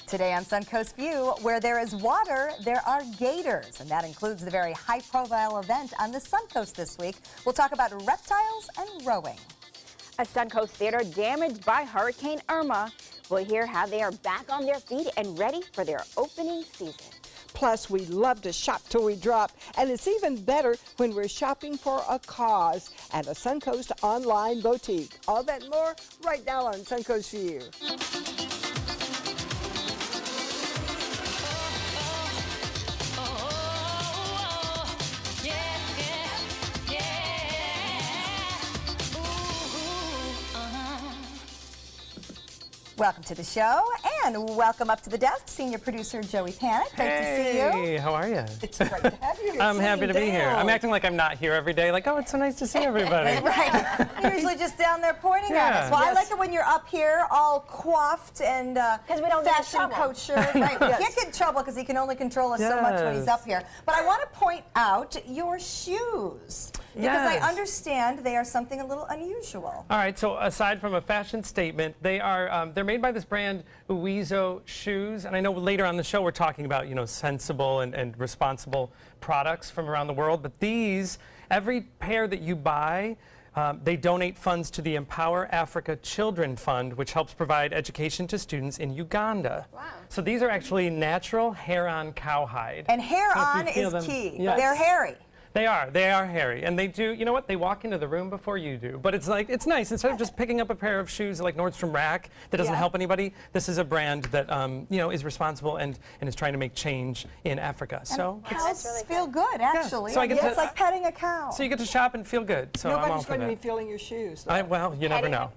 Today on Suncoast View, where there is water, there are gators, and that includes the very high-profile event on the Suncoast this week. We'll talk about reptiles and rowing. A Suncoast theater damaged by Hurricane Irma. We'll hear how they are back on their feet and ready for their opening season. Plus, we love to shop till we drop, and it's even better when we're shopping for a cause at a Suncoast online boutique. All that and more right now on Suncoast View. Welcome to the show, and welcome up to the desk, senior producer Joey Panic. Great to see you. Hey, how are you? It's great to have you here. I'm happy to be here. I'm acting like I'm not here every day, like, oh, it's so nice to see everybody. Right. You're usually just down there pointing at us. Well, I like it when you're up here all coiffed and we don't fashion coach. Right. We can't get in trouble because he can only control us so much when he's up here. But I want to point out your shoes. Because I understand they are something a little unusual. All right, so aside from a fashion statement, they are they're made by this brand Uizo shoes, and I know later on the show we're talking about, you know, sensible and responsible products from around the world, but these, every pair that you buy, they donate funds to the Empower Africa Children Fund, which helps provide education to students in Uganda. Wow. So these are actually natural hair-on cowhide. And hair-on is key. Yes. They're hairy. They are hairy, and they do, you know what, they walk into the room before you do, but it's like, it's nice. Instead of just picking up a pair of shoes like Nordstrom Rack that doesn't help anybody, this is a brand that, you know, is responsible and is trying to make change in Africa. So Cows really feel good, actually. So I get to, it's like petting a cow. So you get to shop and feel good, so I'm all Nobody's for going to be that. feeling your shoes. Well, you never know.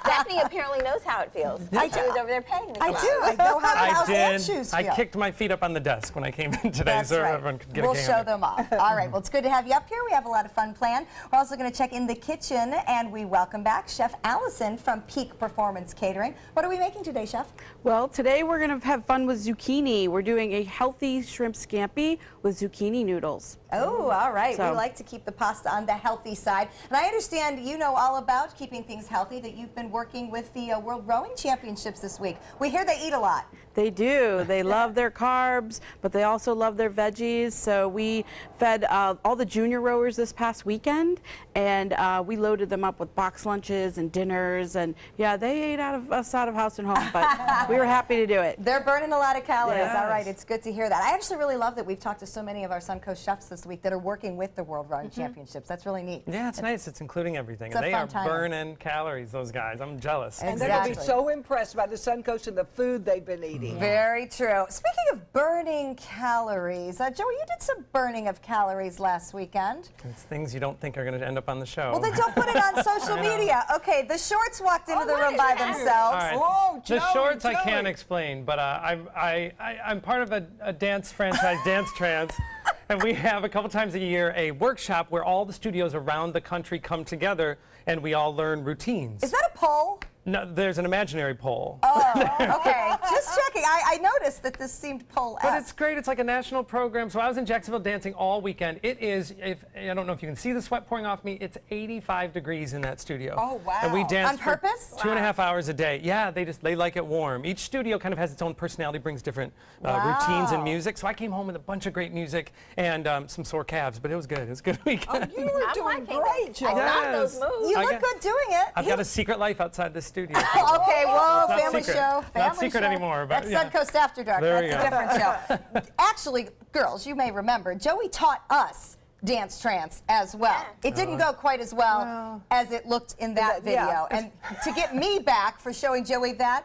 Stephanie apparently knows how it feels. She was over there petting the I cow. do. I know how I cows and did. shoes feel. I kicked my feet up on the desk when I came in today, That's so right. everyone could get a We'll gander. show them off. All right. Well, it's good to have you up here. We have a lot of fun planned. We're also going to check in the kitchen, and we welcome back Chef Allison from Peak Performance Catering. What are we making today, Chef? Well, today we're going to have fun with zucchini. We're doing a healthy shrimp scampi with zucchini noodles. Oh, all right. So- We like to keep the pasta on the healthy side. And I understand you know all about keeping things healthy, that you've been working with the World Rowing Championships this week. We hear they eat a lot. They do. They love their carbs, but they also love their veggies. So we fed all the junior rowers this past weekend, and we loaded them up with box lunches and dinners. And yeah, they ate out of house and home, but we were happy to do it. They're burning a lot of calories. Yes. All right, it's good to hear that. I actually really love that we've talked to so many of our Suncoast chefs this week that are working with the World Rowing Championships. That's really neat. Yeah, it's nice. It's including everything. It's And a they fun are time. burning calories, those guys. I'm jealous. And they're going to be Exactly. so impressed by the Suncoast and the food they've been eating. Very true. Speaking of burning calories, Joey, you did some burning of calories last weekend. It's things you don't think are going to end up on the show. Well, then don't put it on social media. Okay, the shorts walked into the room by themselves. All right. Oh, The Joey, shorts I can't Joey. explain, but I'm part of a dance franchise, Dance Trance, and we have a couple times a year a workshop where all the studios around the country come together and we all learn routines. Is that a poll? No, there's an imaginary pole. Oh, okay. Just checking. I noticed that this seemed poll-esque. But it's great. It's like a national program. So I was in Jacksonville dancing all weekend. It is, I don't know if you can see the sweat pouring off me, it's 85 degrees in that studio. Oh, wow. And we danced On purpose? for 2.5 hours a day. Yeah, they like it warm. Each studio kind of has its own personality, brings different routines and music. So I came home with a bunch of great music and some sore calves, but it was good. It was a good weekend. You were doing great, Joey. I got those Yes. moves. You I look got- good doing it. I've got a secret life outside the studio. Okay, whoa, Not family secret. show. Not Family secret show. anymore, but That's yeah. Suncoast After Dark. There That's you a go. different show. Actually, girls, you may remember, Joey taught us Dance Trance as well. It didn't go quite as well as it looked in that video. Yeah. And to get me back for showing Joey that,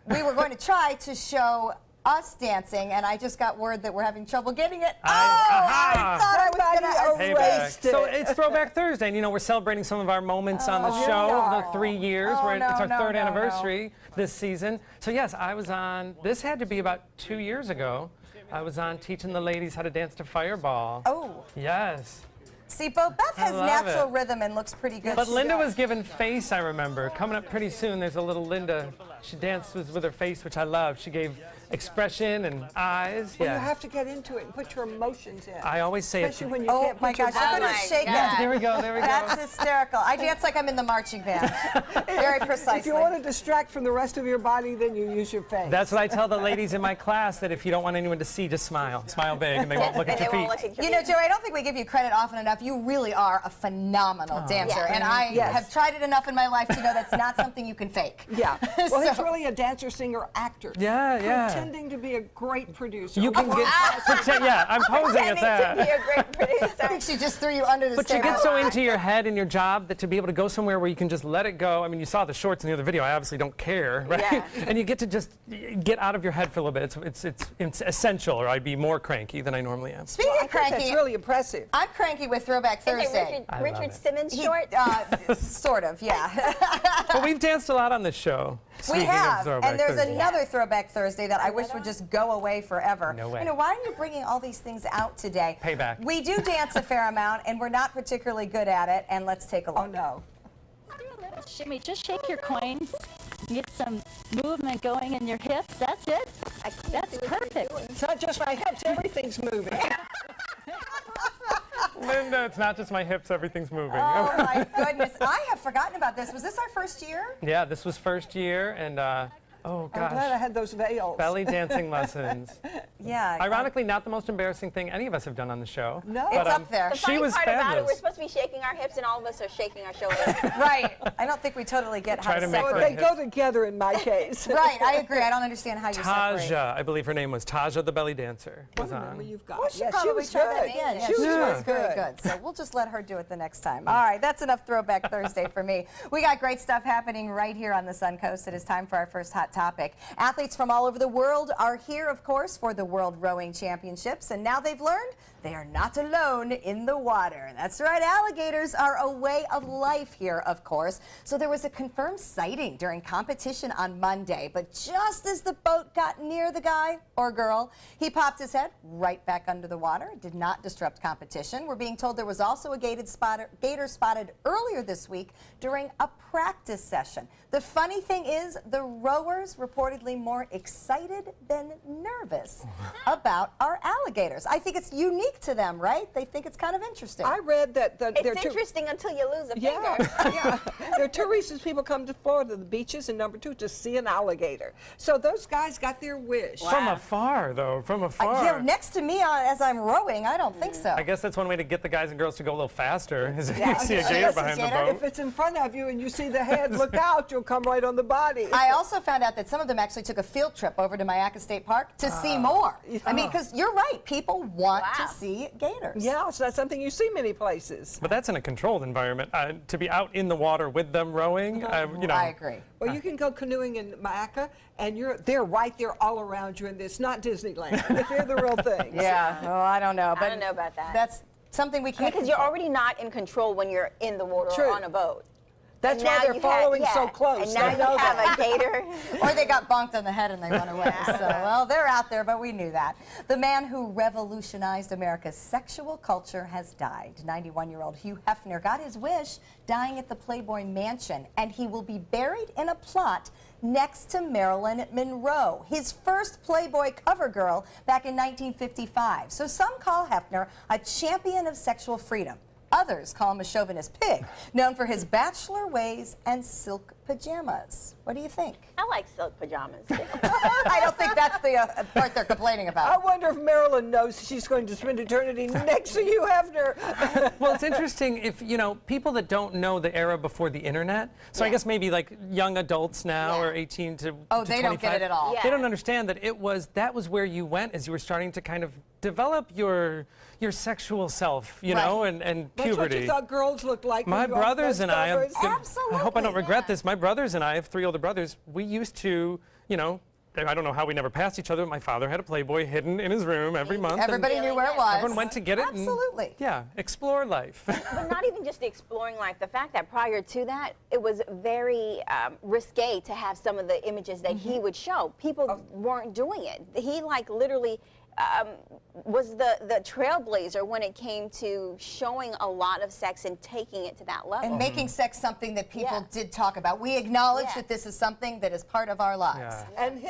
we were going to try to show us dancing, and I just got word that we're having trouble getting it. I thought I was going to Hey, Erased back. So it. it's Throwback Thursday, and you know we're celebrating some of our moments on the show of the 3 years. Oh, It's our no, third no, anniversary this season. So yes, I was on. This had to be about 2 years ago. I was on teaching the ladies how to dance to Fireball. Oh. Yes. See, Beth has love natural it. rhythm and looks pretty good. But Linda was given face, I remember. Coming up pretty soon, there's a little Linda She danced with her face, which I love. She gave expression and eyes. Well, you have to get into it and put your emotions in. I always say it. Especially when you Oh can't my put your gosh, I'm going to shake that. There we go, there we go. That's hysterical. I dance like I'm in the marching band. Very precisely. If you want to distract from the rest of your body, then you use your face. That's what I tell the ladies in my class, that if you don't want anyone to see, just smile. Smile big, and they won't look at your feet. You know, Joey, I don't think we give you credit often enough. You really are a phenomenal dancer, and I have tried it enough in my life to know that's not something you can fake. Yeah. Well, he's really a dancer, singer, actor. Yeah. Pretending to be a great producer. You can get, pretend, I'm posing at that. To be a great producer. I think she just threw you under the But you table. get so into your head and your job that to be able to go somewhere where you can just let it go. I mean, you saw the shorts in the other video. I obviously don't care, right? Yeah. And you get to just get out of your head for a little bit. It's essential, or I'd be more cranky than I normally am. Speaking of cranky, That's really impressive. I'm cranky with Throwback Thursday. Richard Simmons He- short? Sort of, yeah. But we've danced a lot on this show. We Speaking of have, Throwback and there's Thursday. another Throwback Thursday that I wish would just go away forever. No way. You know, why are you bringing all these things out today? Payback. We do dance a fair amount, and we're not particularly good at it, and let's take a look. Oh, no. Shimmy, just shake your coins, get some movement going in your hips. That's it. That's perfect. It's not just my hips, everything's moving. Linda, it's not just my hips, everything's moving. Oh my goodness, I have forgotten about this. Was this our first year? Yeah, this was first year, and oh I'm glad I gosh, had those veils. belly dancing lessons. Yeah. Ironically, not the most embarrassing thing any of us have done on the show. No. It's up there. The She funny was part about it, fabulous. we're supposed to be shaking our hips, and all of us are shaking our shoulders. Right. I don't think we totally get how Try to to make Well, separate. they go together in my case. Right, I agree. I don't understand how you separate. Taja, I believe her name was Taja the belly dancer. Was What a on. memory you've got. Well, she Yeah, probably was tried that good. again. She was was good. very good. So we'll just let her do it the next time. All right, that's enough Throwback Thursday for me. We got great stuff happening right here on the Suncoast. It is time for our first hot topic. Athletes from all over the world are here, of course, for the World Rowing Championships, and now they've learned they are not alone in the water. That's right, alligators are a way of life here, of course. So there was a confirmed sighting during competition on Monday, but just as the boat got near the guy or girl, he popped his head right back under the water. It did not disrupt competition. We're being told there was also a gator spotted earlier this week during a practice session. The funny thing is, the rowers reportedly more excited than nervous about our alligators. I think it's unique to them, right? They think it's kind of interesting. I read that they're It's interesting until you lose a finger. Yeah. There are two reasons people come to Florida, the beaches, and number two, to see an alligator. So those guys got their wish. From afar, though, from afar. Yeah, next to me as I'm rowing, I don't think so. I guess that's one way to get the guys and girls to go a little faster, is if you see a Yeah. gator Yes, behind the gator. boat. If it's in front of you and you see the head, look out, you'll come right on the body. I also found out that some of them actually took a field trip over to Mayaca State Park to see more. I mean, because you're right, people want to see gators. Yeah, so that's something you see many places. But that's in a controlled environment. To be out in the water with them rowing, you know. I agree. Well, you can go canoeing in Mayaca, and they're right there all around you, and it's not Disneyland. They're the real thing. Yeah, well, I don't know. But I don't know about that. That's something we can't Because you're control. already not in control when you're in the water True. or on a boat. That's And why now they're you following have- so yeah. close. And now I know you have that. a gator. Or they got bonked on the head and they run away. So, well, they're out there, but we knew that. The man who revolutionized America's sexual culture has died. 91-year-old Hugh Hefner got his wish, dying at the Playboy Mansion, and he will be buried in a plot next to Marilyn Monroe, his first Playboy cover girl back in 1955. So some call Hefner a champion of sexual freedom. Others call him a chauvinist pig, known for his bachelor ways and silk pajamas. What do you think? I like silk pajamas. I don't think that's the part they're complaining I about. wonder if Marilyn knows she's going to spend eternity next to you, Hefner. Well, it's interesting if, you know, people that don't know the era before the internet, so I guess maybe like young adults now or 18 to Oh, to they don't get 25, it at all. Yeah. They don't understand that that was where you went as you were starting to kind of develop your sexual self, you know, and That's what puberty. you thought girls looked like. My when you were on brothers those and I, covers? I hope I don't regret this. My brothers and I have 3 older brothers. We used to, you know, I don't know how we never passed each other. My father had a Playboy hidden in his room every month. and Everybody knew where it was. Everyone went to get it. Absolutely. And, yeah, explore life. But not even just the exploring life. The fact that prior to that, it was very risque to have some of the images that he would show. People weren't doing it. He like literally was the trailblazer when it came to showing a lot of sex and taking it to that level. And making sex something that people did talk about. We acknowledge that this is something that is part of our lives. Yeah. And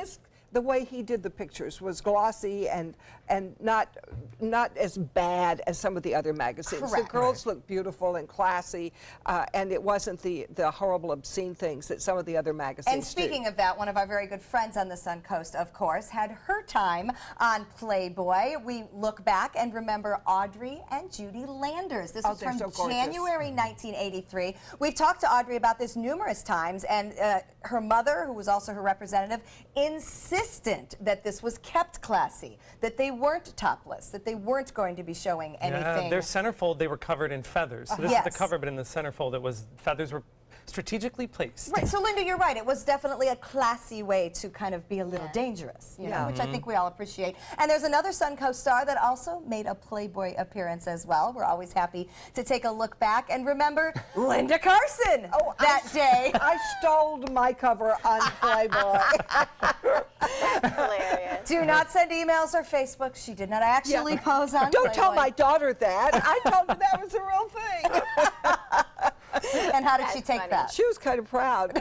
the way he did the pictures was glossy and not as bad as some of the other magazines. Correct. The girls looked beautiful and classy, and it wasn't the horrible obscene things that some of the other magazines And speaking of that, one of our very good friends on the Suncoast, of course, had her time on Playboy. We look back and remember Audrey and Judy Landers. This was they're from so gorgeous. January 1983. We've talked to Audrey about this numerous times, and her mother, who was also her representative, insistent that this was kept classy, that they weren't topless, that they weren't going to be showing anything. Yeah, their centerfold, they were covered in feathers. So this is Yes. the cover, but in the centerfold, feathers were strategically placed. Right, so Linda, you're right. It was definitely a classy way to kind of be a little dangerous, you know, which I think we all appreciate. And there's another Suncoast star that also made a Playboy appearance as well. We're always happy to take a look back and remember Linda Carson that day. I stole my cover on Playboy. That's hilarious. Do not send emails or Facebook. She did not actually pose on Don't tell Playboy. my daughter that. I told her that was the real thing. And how did she That's take funny. that? She was kind of proud.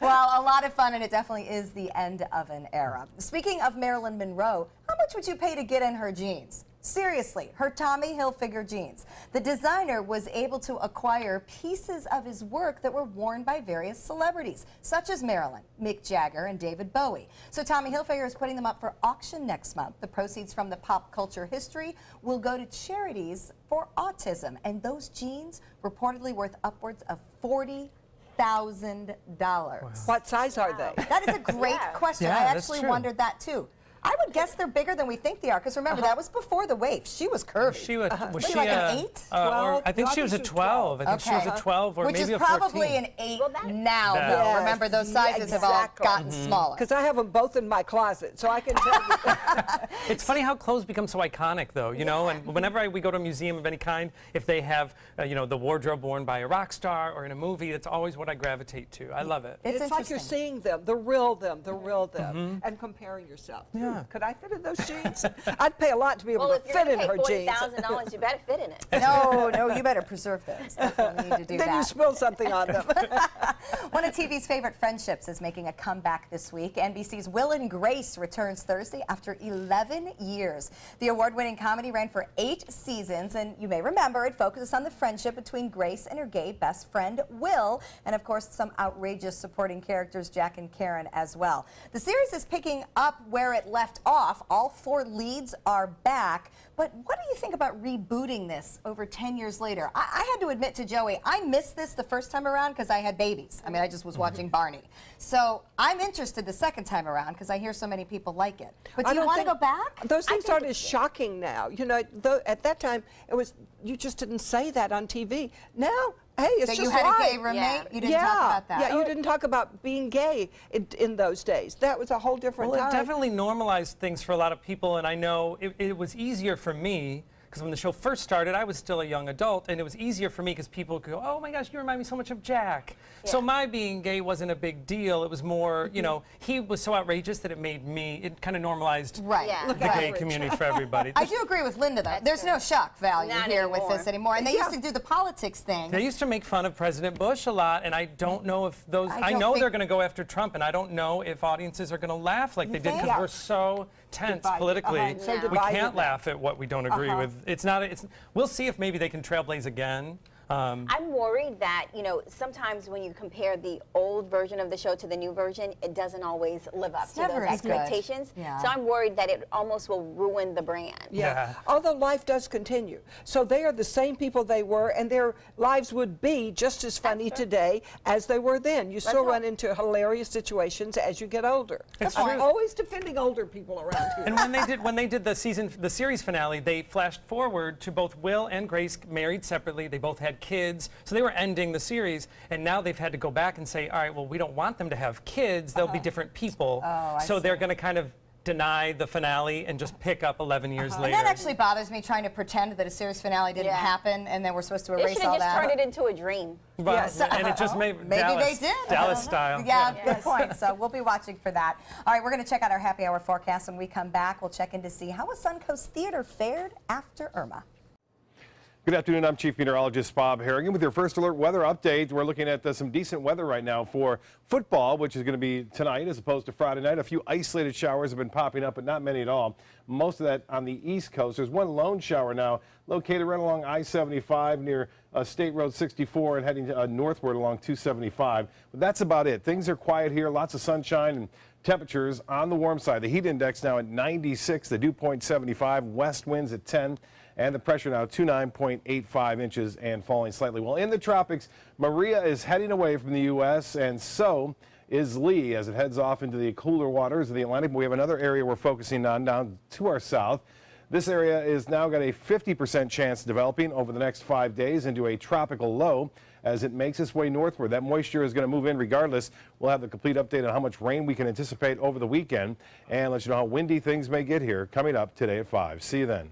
Well, a lot of fun, and it definitely is the end of an era. Speaking of Marilyn Monroe, how much would you pay to get in her jeans? Seriously, her Tommy Hilfiger jeans. The designer was able to acquire pieces of his work that were worn by various celebrities, such as Marilyn, Mick Jagger, and David Bowie. So Tommy Hilfiger is putting them up for auction next month. The proceeds from the pop culture history will go to charities for autism, and those jeans reportedly worth upwards of $40,000. What size are they? That is a great question. Yeah, I that's actually true. wondered that too. I would guess they're bigger than we think they are, because remember, that was before the waif. She was curvy. Was she like an 8? 12? I think No, she was a 12. I think she was a 12 or Which maybe is a 14. probably an 8 now, Yeah. though. Yes, Remember, those sizes have all exactly. gotten smaller. Because I have them both in my closet, so I can tell you. It's funny how clothes become so iconic, though, you know, and whenever we go to a museum of any kind, if they have, you know, the wardrobe worn by a rock star or in a movie, that's always what I gravitate to. I love it. It's like you're interesting. seeing them, the real them, and comparing yourself. Yeah. Could I fit in those jeans? I'd pay a lot to be able Well, to if you're fit in going to her pay jeans. $40,000, you better fit in it. No, you better preserve those. Definitely need to do Then that. you spill something on them. One of TV's favorite friendships is making a comeback this week. NBC's Will and Grace returns Thursday after 11 years. The award-winning comedy ran for 8 seasons, and you may remember it focuses on the friendship between Grace and her gay best friend, Will, and of course some outrageous supporting characters, Jack and Karen, as well. The series is picking up where it left off. All 4 leads are back. But what do you think about rebooting this over 10 years later? I had to admit to Joey, I missed this the first time around because I had babies. I mean, I just was watching Barney. So I'm interested the second time around because I hear so many people like it. But do you want to go back? Those things aren't as shocking now. You know, at that time, it was, you just didn't say that on TV. Now, hey, it's That just you had a gay live. roommate? Yeah. You didn't talk about that? Yeah, you didn't talk about being gay in those days. That was a whole different Well, time. it definitely normalized things for a lot of people, and I know it was easier for me because when the show first started, I was still a young adult, and it was easier for me because people could go, oh my gosh, you remind me so much of Jack. Yeah. So my being gay wasn't a big deal. It was more, you know, he was so outrageous that it kind of normalized Right. Yeah. the Look gay average. community for everybody. I do agree with Linda, though. There's no shock value Not here with anymore. this anymore. And they used to do the politics thing. They used to make fun of President Bush a lot, and I don't know if those. I I don't know think- they're going to go after Trump, and I don't know if audiences are going to laugh like they did because think? we're so tense Divided. politically. So We divided can't now. laugh at what we don't agree with. It's not. We'll see if maybe they can trailblaze again. I'm worried that, you know, sometimes when you compare the old version of the show to the new version, it doesn't always live up to never those as good. expectations. Yeah. So I'm worried that it almost will ruin the brand. Yeah. Although life does continue. So they are the same people they were, and their lives would be just as funny today as they were then. You still run into hilarious situations as you get older. I'm always defending older people around here. And when they did the series finale, they flashed forward to both Will and Grace married separately. They both had kids, so they were ending the series, and now they've had to go back and say, all right, well, we don't want them to have kids. They'll be different people. I so they're see. going to kind of deny the finale and just pick up 11 years And later. that actually bothers me, trying to pretend that a series finale didn't Yeah. happen, and then we're supposed to They erase should all have just that. turned it into a dream. Well, Yes. and it just made Maybe Dallas, they did. Dallas style. Yeah, good point. So we'll be watching for that. All right, we're going to check out our happy hour forecast. When we come back, we'll check in to see how a Suncoast Theater fared after Irma. Good afternoon, I'm Chief Meteorologist Bob Harrigan with your first alert weather update. We're looking at some decent weather right now for football, which is going to be tonight as opposed to Friday night. A few isolated showers have been popping up, but not many at all. Most of that on the East Coast. There's one lone shower now located right along I-75 near State Road 64 and heading northward along 275. But that's about it. Things are quiet here, lots of sunshine and temperatures on the warm side. The heat index now at 96, the dew point 75, west winds at 10. And the pressure now 29.85 inches and falling slightly. Well, in the tropics, Maria is heading away from the U.S. and so is Lee as it heads off into the cooler waters of the Atlantic. We have another area we're focusing on down to our south. This area is now got a 50% chance of developing over the next 5 days into a tropical low as it makes its way northward. That moisture is going to move in regardless. We'll have the complete update on how much rain we can anticipate over the weekend and let you know how windy things may get here coming up today at 5. See you then.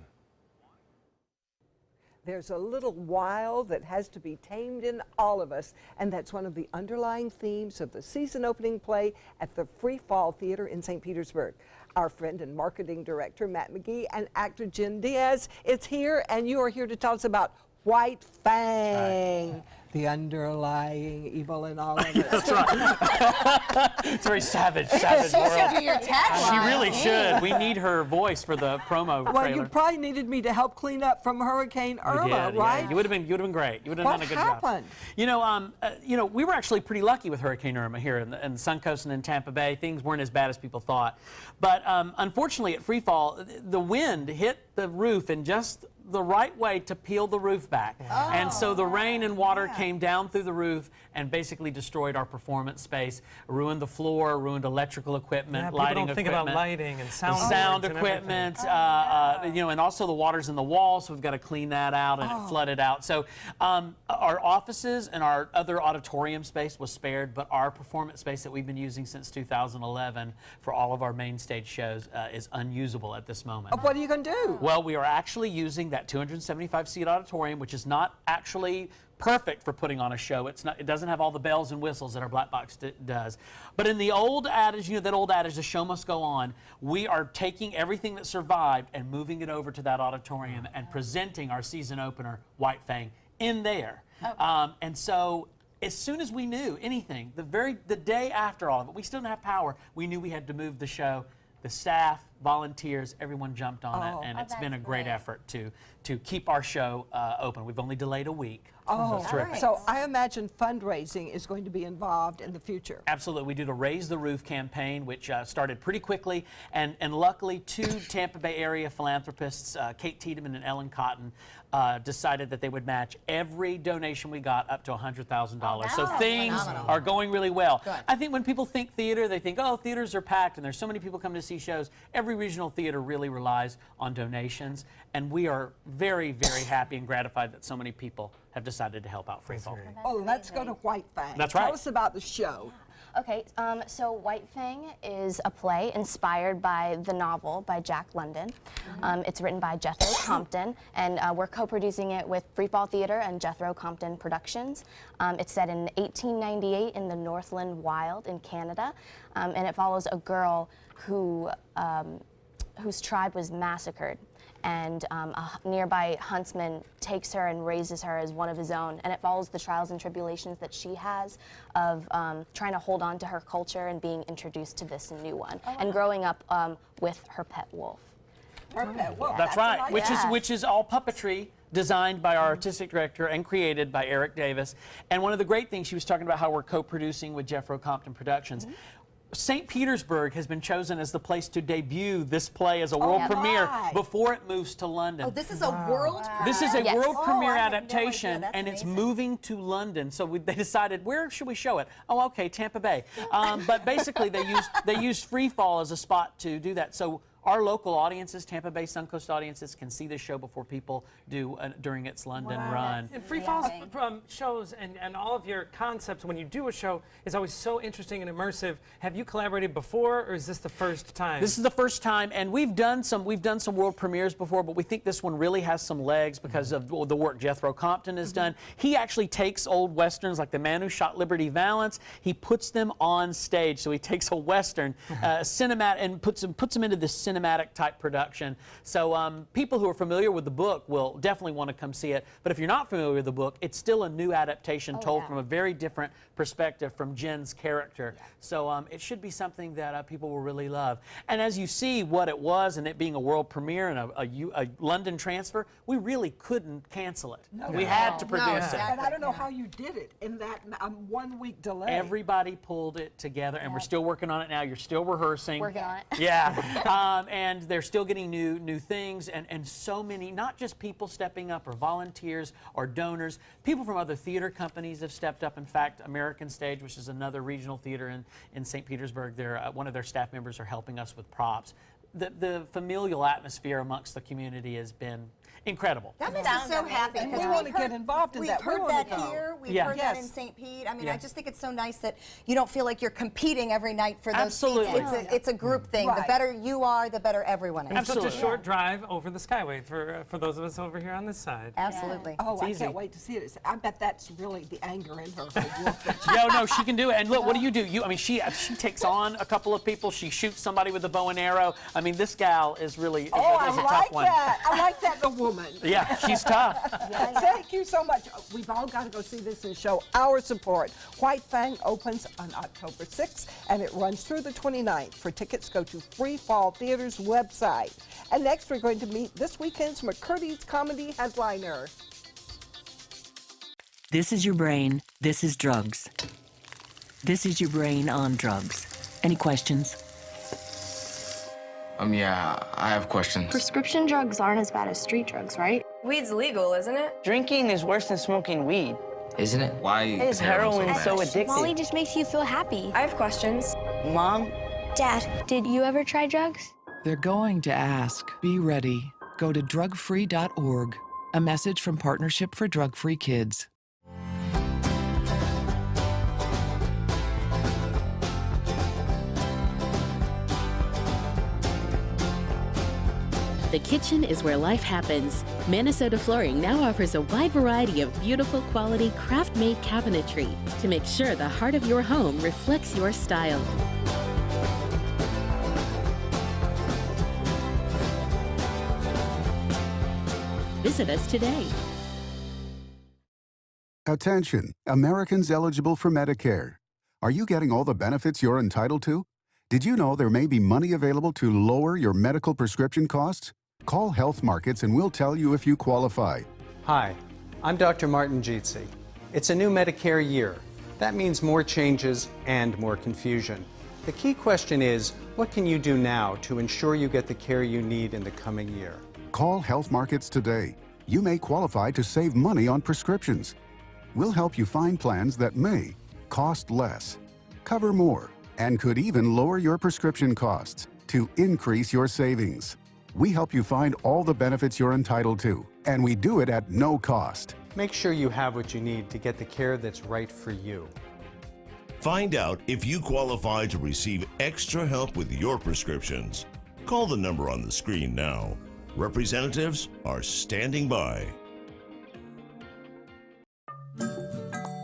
There's a little wild that has to be tamed in all of us, and that's one of the underlying themes of the season opening play at the Free Fall Theater in St. Petersburg. Our friend and marketing director, Matt McGee, and actor Jen Diaz is here, and you are here to tell us about White Fang, the underlying evil in all of it. That's right. It's very savage world. Should be your tagline. She really should. We need her voice for the promo Well, trailer. you probably needed me to help clean up from Hurricane You Irma, did, right? yeah. You would have been great. You would have What done a good happened? job. You know, we were actually pretty lucky with Hurricane Irma here in the Suncoast and in Tampa Bay. Things weren't as bad as people thought. But unfortunately at Freefall, the wind hit the roof in just the right way to peel the roof back. And so the rain and water came down through the roof and basically destroyed our performance space, ruined the floor, ruined electrical equipment, Yeah, people lighting don't think equipment. about lighting and sound boards and equipment, everything. you know, and also the water's in the wall, so we've got to clean that out, and it flooded out. So our offices and our other auditorium space was spared, but our performance space that we've been using since 2011 for all of our main stage shows is unusable at this moment. What are you going to do? Well, we are actually using that 275-seat auditorium, which is not actually perfect for putting on a show. It doesn't have all the bells and whistles that our black box does. But in the old adage, you know, that old adage, the show must go on, we are taking everything that survived and moving it over to that auditorium and presenting our season opener, White Fang, in there. And so as soon as we knew anything, the day after all of it, we still didn't have power, we knew we had to move the show. The staff, volunteers, everyone jumped on it, and it's been a great effort to keep our show open. We've only delayed a week. Oh, terrific. so I imagine fundraising is going to be involved in the future. Absolutely. We did a Raise the Roof campaign, which started pretty quickly, and luckily 2 Tampa Bay area philanthropists, Kate Tiedemann and Ellen Cotton, decided that they would match every donation we got up to $100,000. So things are going really well. Good. I think when people think theater, they think, oh, theaters are packed and there's so many people come to see shows. Every regional theater really relies on donations, and we are very, very happy and gratified that so many people have decided to help out Freefall. Oh, let's go to White Fang. That's right. Tell us about the show. Okay, so White Fang is a play inspired by the novel by Jack London. It's written by Jethro Compton, and we're co-producing it with Freefall Theater and Jethro Compton Productions. It's set in 1898 in the Northland Wild in Canada, and it follows a girl whose tribe was massacred. And a nearby huntsman takes her and raises her as one of his own. And it follows the trials and tribulations that she has of trying to hold on to her culture and being introduced to this new one. And growing up with her pet wolf. Her pet wolf. That's right, a nice- which is all puppetry designed by our artistic director and created by Eric Davis. And one of the great things, she was talking about how we're co-producing with Jethro Compton Productions. St. Petersburg has been chosen as the place to debut this play as a world premiere before it moves to London. Oh, this is a world premiere? This is a Yes. world premiere I had no adaptation, idea. That's and it's amazing. moving to London. So they decided, where should we show it? Oh, okay, Tampa Bay. But basically, they used Freefall as a spot to do that. So our local audiences, Tampa Bay Suncoast audiences, can see this show before people do during its London run. And Free Fall's shows and all of your concepts when you do a show is always so interesting and immersive. Have you collaborated before, or is this the first time? This is the first time, and we've done some world premieres before, but we think this one really has some legs because of the work Jethro Compton has done. He actually takes old westerns like The Man Who Shot Liberty Valance. He puts them on stage. So he takes a western cinematic and puts them into this cinematic type production. So people who are familiar with the book will definitely want to come see it. But if you're not familiar with the book, it's still a new adaptation told from a very different perspective from Jen's character. So it should be something that people will really love. And as you see what it was, and it being a world premiere and a London transfer, we really couldn't cancel it. We had to produce it. And I don't know how you did it in that 1 week delay. Everybody pulled it together, and we're still working on it now. You're still rehearsing. Working on it. Yeah. And they're still getting new things, and so many, not just people stepping up or volunteers or donors, people from other theater companies have stepped up. In fact, American Stage, which is another regional theater in St. Petersburg, one of their staff members are helping us with props. The familial atmosphere amongst the community has been incredible. That makes us so happy. And we want to get involved in that. We've heard that here. We've heard that in St. Pete. I mean, I just think it's so nice that you don't feel like you're competing every night for those seats. It's a group thing. The better you are, the better everyone is. And such a short drive over the Skyway for those of us over here on this side. Absolutely. Oh, I can't wait to see it. I bet that's really the anger in her. No, she can do it. And look, what do? I mean, she takes on a couple of people. She shoots somebody with a bow and arrow. I mean, this gal is really a tough one. I like that in a woman. Yeah, she's tough. Thank you so much. We've all got to go see this and show our support. White Fang opens on October 6th, and it runs through the 29th. For tickets, go to Free Fall Theater's website. And next, we're going to meet this weekend's McCurdy's comedy headliner. This is your brain. This is drugs. This is your brain on drugs. Any questions? Yeah, I have questions. Prescription drugs aren't as bad as street drugs, right? Weed's legal, isn't it? Drinking is worse than smoking weed. Isn't it? Why is heroin so addictive? Molly just makes you feel happy. I have questions. Mom? Dad, did you ever try drugs? They're going to ask. Be ready. Go to drugfree.org. A message from Partnership for Drug-Free Kids. The kitchen is where life happens. Minnesota Flooring now offers a wide variety of beautiful quality craft-made cabinetry to make sure the heart of your home reflects your style. Visit us today. Attention, Americans eligible for Medicare. Are you getting all the benefits you're entitled to? Did you know there may be money available to lower your medical prescription costs? Call Health Markets and we'll tell you if you qualify. Hi, I'm Dr. Martin Jeetsi. It's a new Medicare year. That means more changes and more confusion. The key question is, what can you do now to ensure you get the care you need in the coming year? Call Health Markets today. You may qualify to save money on prescriptions. We'll help you find plans that may cost less, cover more, and could even lower your prescription costs to increase your savings. We help you find all the benefits you're entitled to, and we do it at no cost. Make sure you have what you need to get the care that's right for you. Find out if you qualify to receive extra help with your prescriptions. Call the number on the screen now. Representatives are standing by.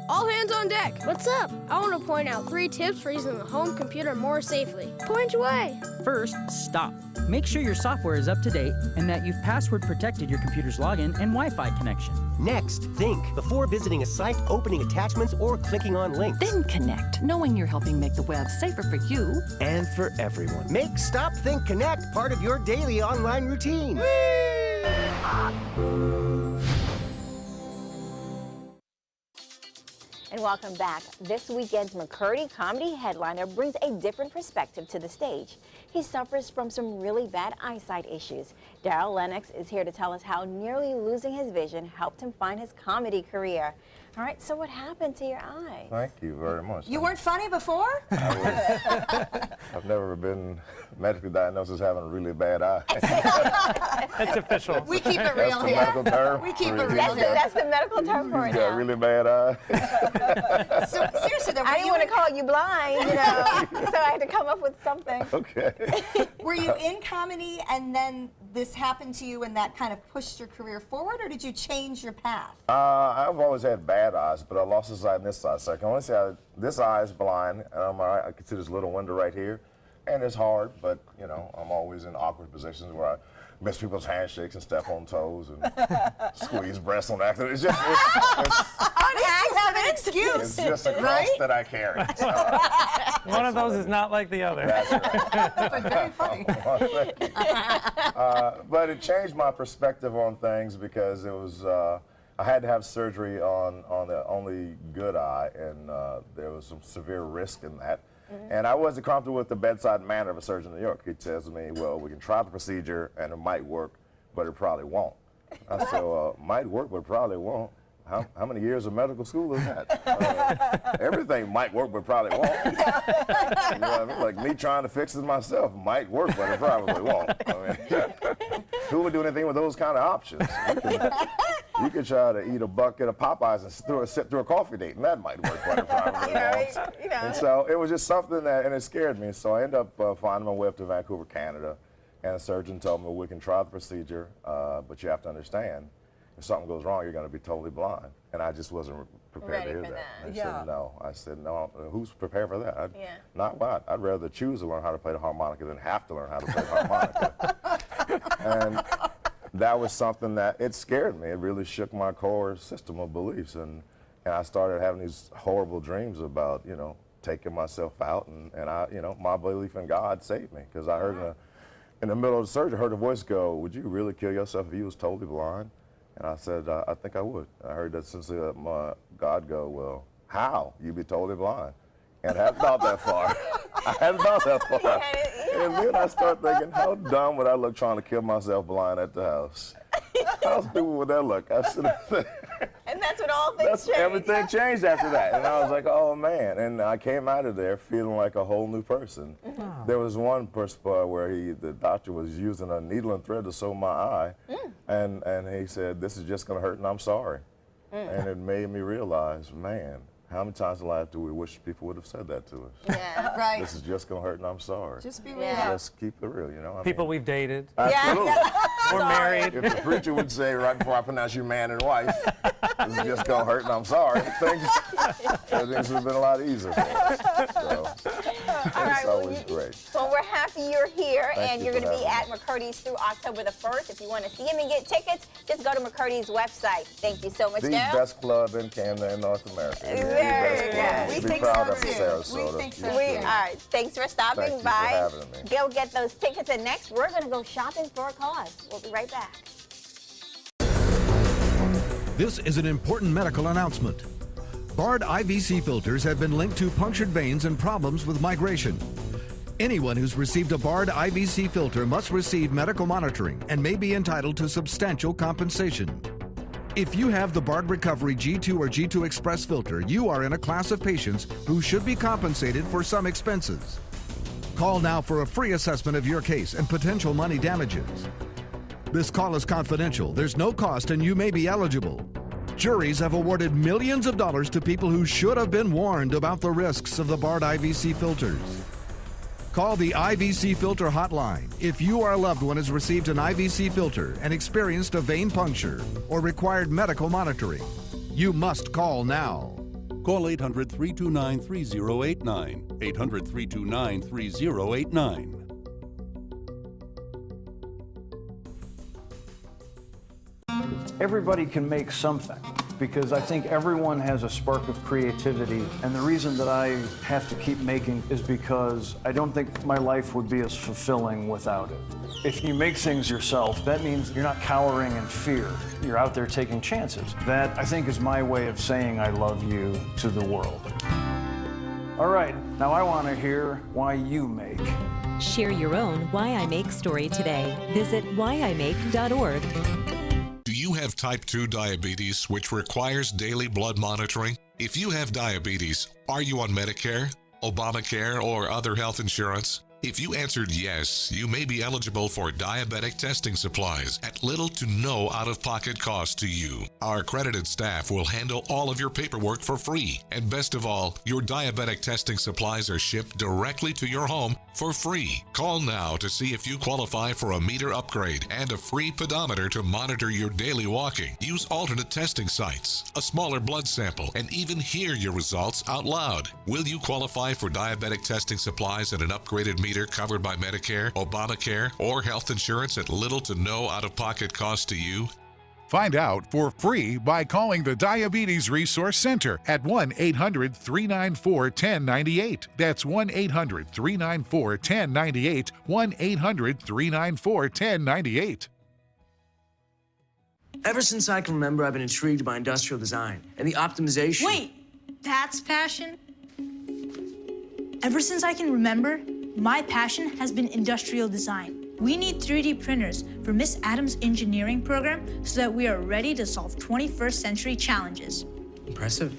All hands on deck. What's up? I want to point out 3 tips for using the home computer more safely. Point away. First, stop. Make sure your software is up to date and that you've password protected your computer's login and Wi-Fi connection. Next, think before visiting a site, opening attachments, or clicking on links. Then connect, knowing you're helping make the web safer for you and for everyone. Make Stop, Think, Connect part of your daily online routine. And welcome back. This weekend's McCurdy comedy headliner brings a different perspective to the stage. He suffers from some really bad eyesight issues. Daryl Lennox is here to tell us how nearly losing his vision helped him find his comedy career. All right, so what happened to your eye? Thank you very much. You weren't funny before? I've never been medically diagnosed as having a really bad eye. That's official. We keep it real That's the here. medical term. We keep it real here. That's the medical term for it He's got a now. really bad eye. So seriously, though, I didn't want to call you blind, you know, so I had to come up with something. Okay. Were you in comedy and then this happened to you and that kind of pushed your career forward, or did you change your path? I've always had bad eyes, but I lost this eye and this eye. So I can only say this eye is blind, and I can see this little window right here. And it's hard, but, you know, I'm always in awkward positions where I miss people's handshakes and step on toes and squeeze breasts on accident. It's just, you have an excuse. it's just a cross right? that I carry. One of those is not like the other. That's right. But very funny. But it changed my perspective on things because it was, I had to have surgery on the only good eye, and there was some severe risk in that. And I wasn't comfortable with the bedside manner of a surgeon in New York. He tells me, well, we can try the procedure and it might work, but it probably won't. I said, well, might work, but probably won't. How many years of medical school is that? Everything might work, but probably won't. You know what I mean? Like me trying to fix it myself might work, but it probably won't. I mean, who would do anything with those kind of options? You could try to eat a bucket of Popeyes and sit through a coffee date, and that might work, but it probably won't. And so it was just something that, and it scared me. So I ended up finding my way up to Vancouver, Canada, and a surgeon told me, well, we can try the procedure, but you have to understand, if something goes wrong, you're going to be totally blind. And I just wasn't prepared to hear that. I said, no. I said, no, who's prepared for that? Not what? I'd rather choose to learn how to play the harmonica than have to learn how to play the harmonica. And that was something that, it scared me. It really shook my core system of beliefs. And I started having these horrible dreams about, you know, taking myself out. And I, you know, my belief in God saved me. Because I heard in the middle of the surgery, I heard a voice go, would you really kill yourself if you was totally blind? And I said, I think I would. I heard that since my God go, well, how? You'd be totally blind. And I hadn't thought that far. I hadn't thought that far. And then I started thinking, how dumb would I look trying to kill myself blind at the house? How stupid would that look? I said, and that's when all things changed. Everything changed after that. And I was like, oh, man. And I came out of there feeling like a whole new person. There was one where the doctor was using a needle and thread to sew my eye. And he said, this is just going to hurt and I'm sorry. And it made me realize, man, how many times in life do we wish people would have said that to us? Yeah, right. This is just going to hurt and I'm sorry. Just be real. Just keep it real, you know? People we've dated. Absolutely. We're married. If the preacher would say right before I pronounce you man and wife, this is just going to hurt and I'm sorry, things would have been a lot easier for us. So, it's always great. Well, we're happy you're here, Thank and you you're going to for be at McCurdy's through October the 1st. If you want to see him and get tickets, just go to McCurdy's website. Thank you so much, The Daryl. best club in Canada and North America. Very good. We think so, too. Sarasota. We think so, All right. Thanks for stopping Thank you by. for having me. Go get those tickets, and next we're going to go shopping for a cause. We'll be right back. This is an important medical announcement. Bard IVC filters have been linked to punctured veins and problems with migration. Anyone who's received a Bard IVC filter must receive medical monitoring and may be entitled to substantial compensation. If you have the Bard Recovery G2 or G2 Express filter, you are in a class of patients who should be compensated for some expenses. Call now for a free assessment of your case and potential money damages. This call is confidential, there's no cost, and you may be eligible. Juries have awarded millions of dollars to people who should have been warned about the risks of the Bard IVC filters. Call the IVC Filter Hotline if you or a loved one has received an IVC filter and experienced a vein puncture or required medical monitoring. You must call now. Call 800-329-3089. 800-329-3089. Everybody can make something, because I think everyone has a spark of creativity, and the reason that I have to keep making is because I don't think my life would be as fulfilling without it. If you make things yourself, that means you're not cowering in fear. You're out there taking chances. That, I think, is my way of saying I love you to the world. All right, now I want to hear why you make. Share your own Why I Make story today. Visit whyimake.org. Do you have type 2 diabetes, which requires daily blood monitoring? If you have diabetes, are you on Medicare, Obamacare, or other health insurance? If you answered yes, you may be eligible for diabetic testing supplies at little to no out-of-pocket cost to you. Our accredited staff will handle all of your paperwork for free. And best of all, your diabetic testing supplies are shipped directly to your home for free. Call now to see if you qualify for a meter upgrade and a free pedometer to monitor your daily walking. Use alternate testing sites, a smaller blood sample, and even hear your results out loud. Will you qualify for diabetic testing supplies and an upgraded meter covered by Medicare, Obamacare, or health insurance at little to no out-of-pocket cost to you? Find out for free by calling the Diabetes Resource Center at 1-800-394-1098. That's 1-800-394-1098, 1-800-394-1098. Ever since I can remember, I've been intrigued by industrial design and the optimization. Wait, that's passion? Ever since I can remember, my passion has been industrial design. We need 3D printers for Miss Adams' engineering program so that we are ready to solve 21st century challenges. Impressive.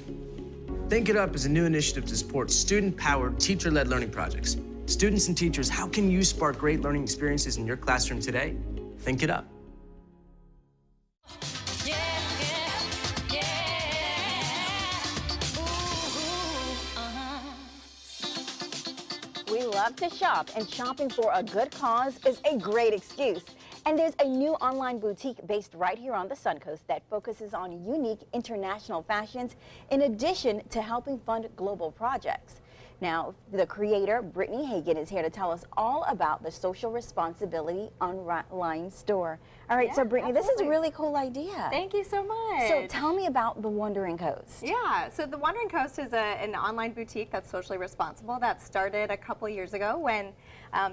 Think It Up is a new initiative to support student-powered, teacher-led learning projects. Students and teachers, how can you spark great learning experiences in your classroom today? Think It Up. We love to shop, and shopping for a good cause is a great excuse. And there's a new online boutique based right here on the Suncoast that focuses on unique international fashions in addition to helping fund global projects. Now, the creator, Brittany Hagan, is here to tell us all about the social responsibility online store. All right, so Brittany, this is a really cool idea. Thank you so much. So tell me about the Wandering Coast. Yeah, so the Wandering Coast is an online boutique that's socially responsible that started a couple years ago when,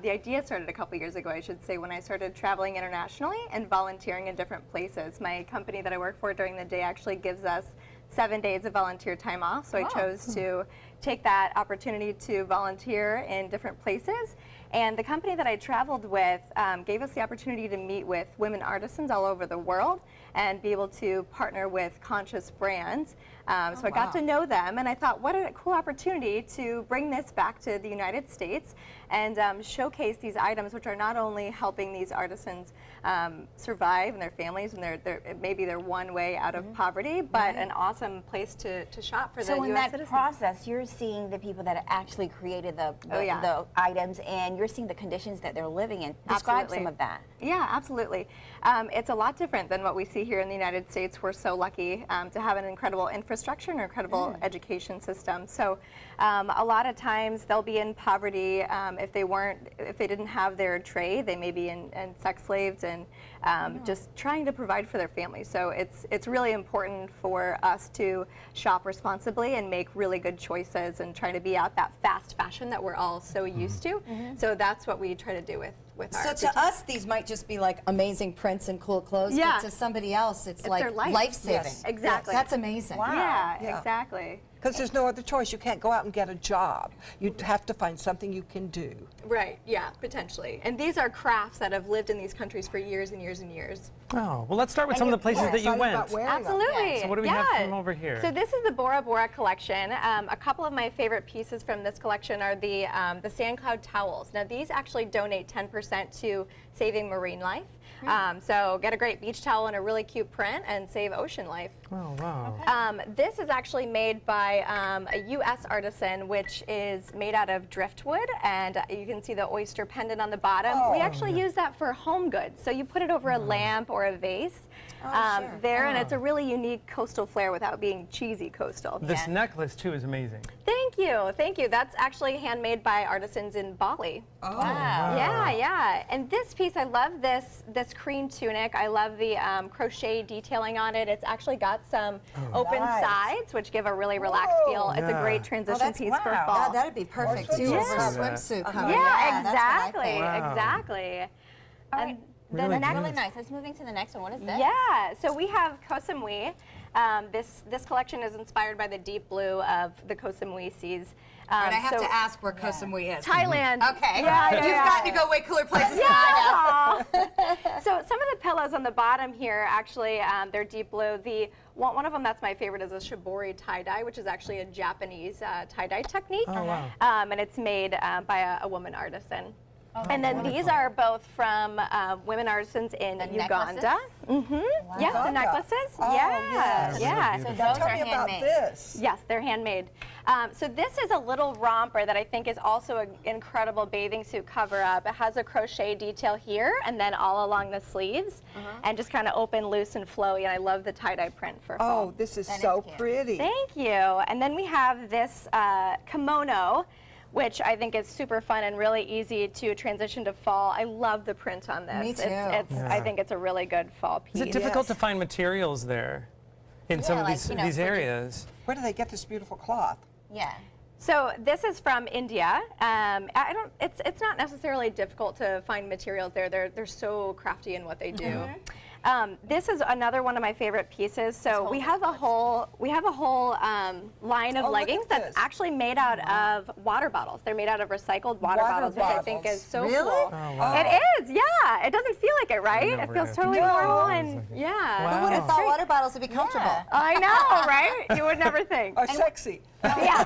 the idea started a couple years ago, I should say, when I started traveling internationally and volunteering in different places. My company that I work for during the day actually gives us 7 days of volunteer time off, so I chose to take that opportunity to volunteer in different places. And the company that I traveled with gave us the opportunity to meet with women artisans all over the world and be able to partner with conscious brands. So I got to know them, and I thought, what a cool opportunity to bring this back to the United States and showcase these items, which are not only helping these artisans survive and their families, and maybe they're one way out of poverty, but an awesome place to shop for the U.S. So in that citizens. process, you're seeing the people that actually created the items, and you're seeing the conditions that they're living in. Describe some of that. Yeah, absolutely. It's a lot different than what we see here in the United States. We're so lucky to have an incredible infrastructure and an incredible education system. So a lot of times they'll be in poverty. If they didn't have their trade, they may be in sex slaves and just trying to provide for their families. So it's really important for us to shop responsibly and make really good choices and try to be out that fast fashion that we're all so used to. So that's what we try to do with our So to us, these might just be like amazing prints and cool clothes, but to somebody else, it's like life-saving. Yes, exactly. That's amazing. Wow. Yeah, exactly. Because there's no other choice. You can't go out and get a job. You have to find something you can do. Right, yeah, potentially. And these are crafts that have lived in these countries for years and years and years. Oh, well, let's start with some of the places that you went. Absolutely. So what do we have from over here? So this is the Bora Bora collection. A couple of my favorite pieces from this collection are the Sand Cloud towels. Now these actually donate 10% to saving marine life. So get a great beach towel and a really cute print and save ocean life. Oh, wow. This is actually made by a U.S. artisan, which is made out of driftwood, and you can see the oyster pendant on the bottom. We actually use that for home goods. So you put it over a lamp or a vase and it's a really unique coastal flair without being cheesy coastal. This necklace, too, is amazing. Thank you, thank you. That's actually handmade by artisans in Bali. Oh. Wow. Yeah, yeah. And this piece, I love this cream tunic. I love the crochet detailing on it. It's actually got some open sides, which give a really relaxed feel. It's a great transition piece for fall. Yeah, that'd be perfect too over a swimsuit coming. Yeah, exactly, exactly. And the next, really nice. Let's move into the next one. What is this? Yeah, so we have Koh Samui. This collection is inspired by the deep blue of the Koh Samui Seas. And I have to ask where Koh Samui is. Thailand. Okay. Yeah, You've got to go way cooler places than I have. So some of the umbrellas on the bottom here, actually, they're deep blue. One of them that's my favorite is a shibori tie-dye, which is actually a Japanese tie-dye technique. Oh, wow. And it's made by a woman artisan. Oh, and then wonderful. These are both from women artisans in Uganda. Yeah, the necklaces. Oh, yeah. So those are handmade. About this. Yes, they're handmade. So this is a little romper that I think is also an incredible bathing suit cover-up. It has a crochet detail here and then all along the sleeves, and just kind of open, loose, and flowy. And I love the tie-dye print for fall. Oh, this is so pretty. Thank you. And then we have this kimono, which I think is super fun and really easy to transition to fall. I love the print on this. Me too. I think it's a really good fall piece. Is it difficult to find materials there in some of these areas? Where do they get this beautiful cloth? Yeah. So this is from India. It's not necessarily difficult to find materials there. They're so crafty in what they do. This is another one of my favorite pieces. So we have a whole line of leggings that's actually made out of water bottles. They're made out of recycled water bottles, which I think is so cool. Oh, wow. It is, yeah. It doesn't feel like it, right? It feels totally normal and yeah. Who would have thought water bottles would be comfortable? Yeah. I know, right? You would never think. Or sexy. Yeah.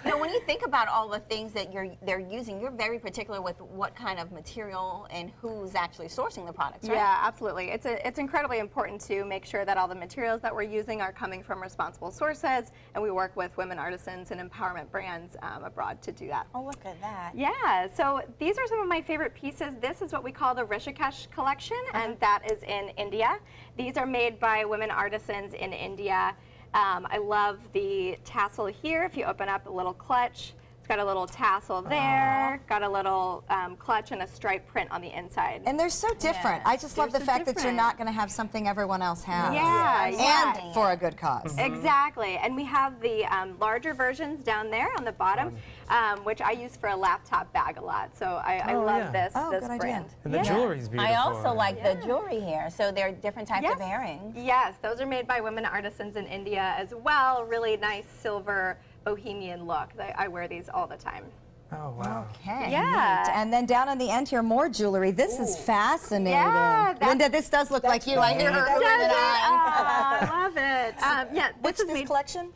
Now, when you think about all the things that they're using, you're very particular with what kind of material and who's actually sourcing the products, right? Yeah, absolutely. It's incredibly important to make sure that all the materials that we're using are coming from responsible sources, and we work with women artisans and empowerment brands abroad to do that. Oh, look at that. Yeah, so these are some of my favorite pieces. This is what we call the Rishikesh collection, and that is in India. These are made by women artisans in India. I love the tassel here. If you open up a little clutch, it's got a little tassel there, got a little clutch and a stripe print on the inside. And they're so different. I just love the fact that you're not going to have something everyone else has. Yeah, and for a good cause. Exactly. And we have the larger versions down there on the bottom, which I use for a laptop bag a lot. So I love this brand. And the jewelry's beautiful. I also like the jewelry here. So there are different types of earrings. Yes, those are made by women artisans in India as well. Really nice silver bohemian look. I wear these all the time. Oh, wow. Okay. Yeah. Neat. And then down on the end here, more jewelry. This is fascinating. Yeah, Linda, this does look like you. I hear her. I love it. Yeah. What's this collection?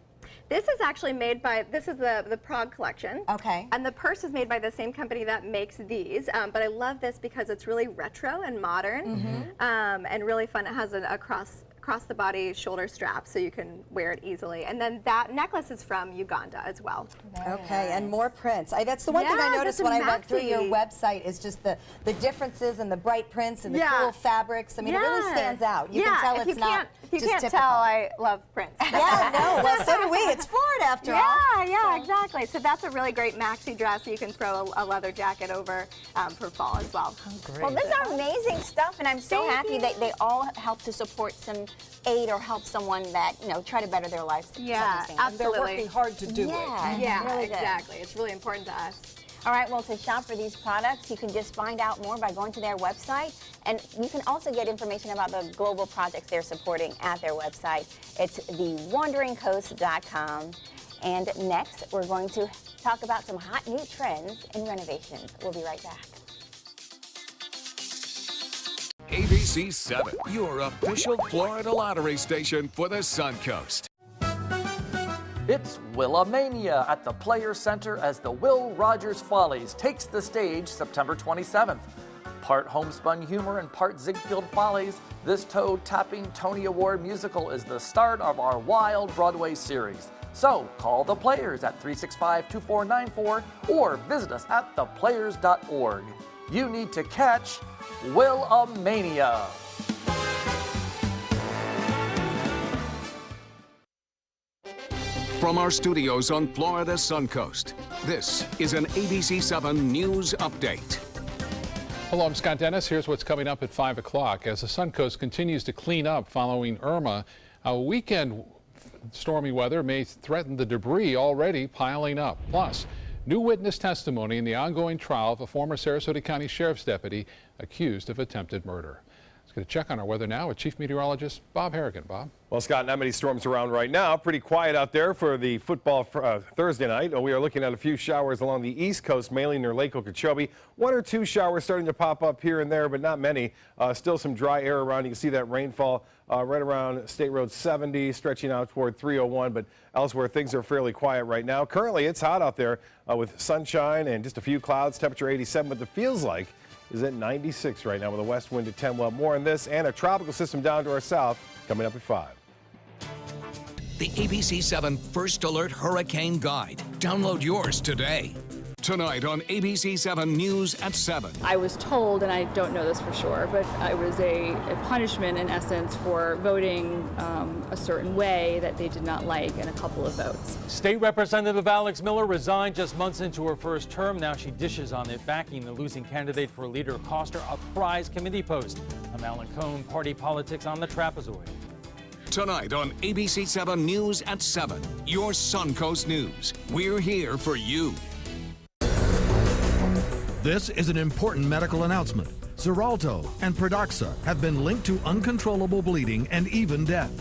This is actually made by, this is the Prague collection. Okay. And the purse is made by the same company that makes these. But I love this because it's really retro and modern and really fun. It has a cross the body shoulder strap so you can wear it easily. And then that necklace is from Uganda as well. Okay, and more prints. That's the one thing I noticed when I went through your website is just the differences and the bright prints and the cool fabrics. I mean, it really stands out. You can tell it's not If you just can't typical. tell, I love prints. Yeah, no, well, so do we. It's Florida after all. Yeah, exactly. So that's a really great maxi dress. You can throw a leather jacket over for fall as well. Oh, great. Well, these are amazing stuff, and I'm so happy that they all help to support some aid or help someone that, try to better their lives. Yeah, absolutely. They're working hard to do it. Yeah, really exactly. It's really important to us. All right, well, to shop for these products, you can just find out more by going to their website. And you can also get information about the global projects they're supporting at their website. It's thewanderingcoast.com. And next, we're going to talk about some hot new trends in renovations. We'll be right back. ABC 7, your official Florida lottery station for the Suncoast. It's Willamania at the Players Center as the Will Rogers Follies takes the stage September 27th. Part homespun humor and part Ziegfeld Follies, this toe-tapping Tony Award musical is the start of our wild Broadway series. So call the Players at 365-2494 or visit us at theplayers.org. You need to catch Willamania. From our studios on Florida's Suncoast, this is an ABC 7 News Update. Hello, I'm Scott Dennis. Here's what's coming up at 5 o'clock. As the Suncoast continues to clean up following Irma, a weekend stormy weather may threaten the debris already piling up. Plus, new witness testimony in the ongoing trial of a former Sarasota County Sheriff's deputy accused of attempted murder. Let's get a check on our weather now with Chief Meteorologist Bob Harrigan. Bob? Well, Scott, not many storms around right now. Pretty quiet out there for the football Thursday night. We are looking at a few showers along the East Coast, mainly near Lake Okeechobee. 1 or 2 showers starting to pop up here and there, but not many. Still some dry air around. You can see that rainfall right around State Road 70, stretching out toward 301, but elsewhere things are fairly quiet right now. Currently, it's hot out there with sunshine and just a few clouds, temperature 87, but it feels like is at 96 right now with a west wind at 10. We'll have more on this and a tropical system down to our south coming up at 5. The ABC 7 First Alert Hurricane Guide. Download yours today. Tonight on ABC 7 News at 7. I was told, and I don't know this for sure, but I was a punishment in essence for voting a certain way that they did not like in a couple of votes. State Representative Alex Miller resigned just months into her first term. Now she dishes on it, backing the losing candidate for leader cost her a prize committee post. I'm Alan Cohn, Party Politics on the Trapezoid. Tonight on ABC 7 News at 7. Your Suncoast News. We're here for you. This is an important medical announcement. Xarelto and Pradaxa have been linked to uncontrollable bleeding and even death.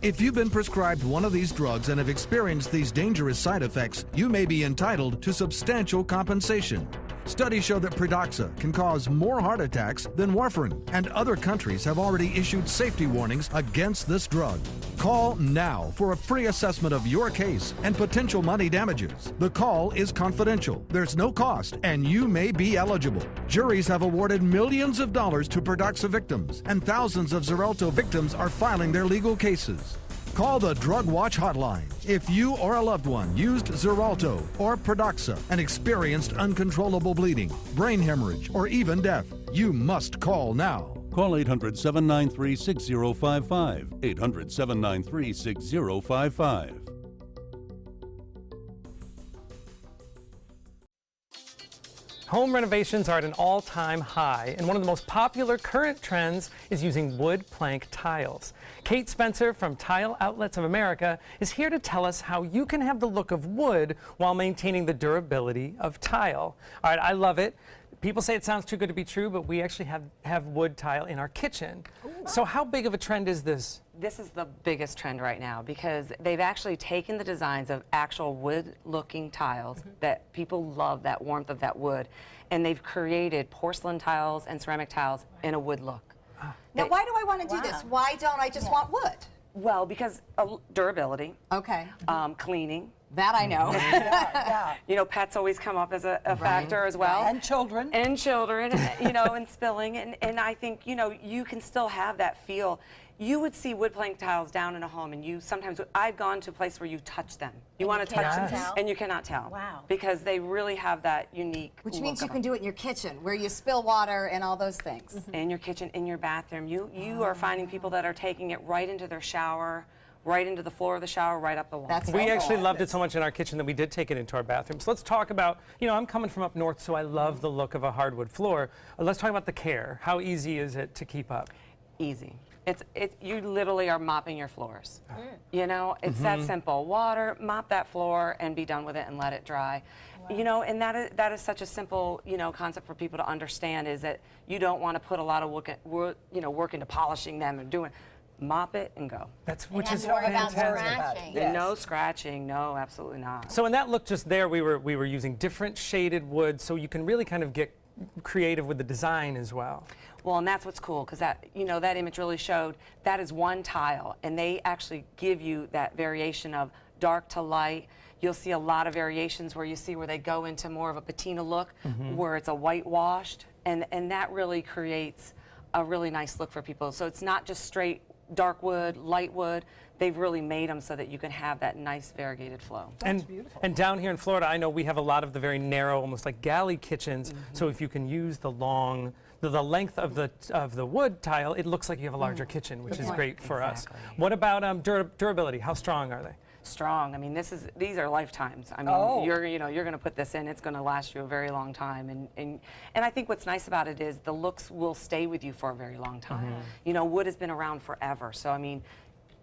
If you've been prescribed one of these drugs and have experienced these dangerous side effects, you may be entitled to substantial compensation. Studies show that Pradaxa can cause more heart attacks than warfarin, and other countries have already issued safety warnings against this drug. Call now for a free assessment of your case and potential money damages. The call is confidential, there's no cost, and you may be eligible. Juries have awarded millions of dollars to Pradaxa victims, and thousands of Xarelto victims are filing their legal cases. Call the Drug Watch hotline. If you or a loved one used Xarelto or Pradaxa and experienced uncontrollable bleeding, brain hemorrhage, or even death, you must call now. Call 800-793-6055. 800-793-6055. Home renovations are at an all-time high, and one of the most popular current trends is using wood plank tiles. Kate Spencer from Tile Outlets of America is here to tell us how you can have the look of wood while maintaining the durability of tile. All right, I love it. People say it sounds too good to be true, but we actually have wood tile in our kitchen. Ooh. So how big of a trend is this? This is the biggest trend right now because they've actually taken the designs of actual wood-looking tiles that people love, that warmth of that wood, and they've created porcelain tiles and ceramic tiles in a wood look. Now, why do I want to do this? Why don't I just want wood? Well, because durability. Okay. Cleaning. That I know. Yeah. You know, pets always come up as a factor as well. And children. And children, you know, and spilling. And I think, you know, you can still have that feel. You would see wood plank tiles down in a home, and you sometimes, I've gone to a place where you touch them. You want to touch them, and you cannot tell. Wow. Because they really have that unique Which means you can do it in your kitchen, where you spill water and all those things. In your kitchen, in your bathroom. You are finding people that are taking it right into their shower, right into the floor of the shower, right up the wall. We actually loved it so much in our kitchen that we did take it into our bathroom. So let's talk about, you know, I'm coming from up north, so I love the look of a hardwood floor. Let's talk about the care. How easy is it to keep up? Easy. You literally are mopping your floors. You know, it's that simple. Water, mop that floor, and be done with it and let it dry. Wow. You know, and that is such a simple, you know, concept for people to understand, is that you don't want to put a lot of work into polishing them and doing. Mop it and go. Which is fantastic. Yes. No scratching, no, absolutely not. So in that look just there, we were using different shaded wood, so you can really kind of get creative with the design as well. Well, and that's what's cool, because that, you know, that image really showed that is one tile, and they actually give you that variation of dark to light. You'll see a lot of variations where you see where they go into more of a patina look, where it's a whitewashed, and that really creates a really nice look for people. So it's not just straight dark wood, light wood. They've really made them so that you can have that nice variegated flow. That's beautiful. And down here in Florida, I know we have a lot of the very narrow, almost like galley kitchens. So if you can use the length of the wood tile, it looks like you have a larger kitchen, which is great for us. What about durability? How strong are they? Strong. I mean, these are lifetimes. I mean, you're going to put this in. It's going to last you a very long time. And I think what's nice about it is the looks will stay with you for a very long time. You know, wood has been around forever. So I mean,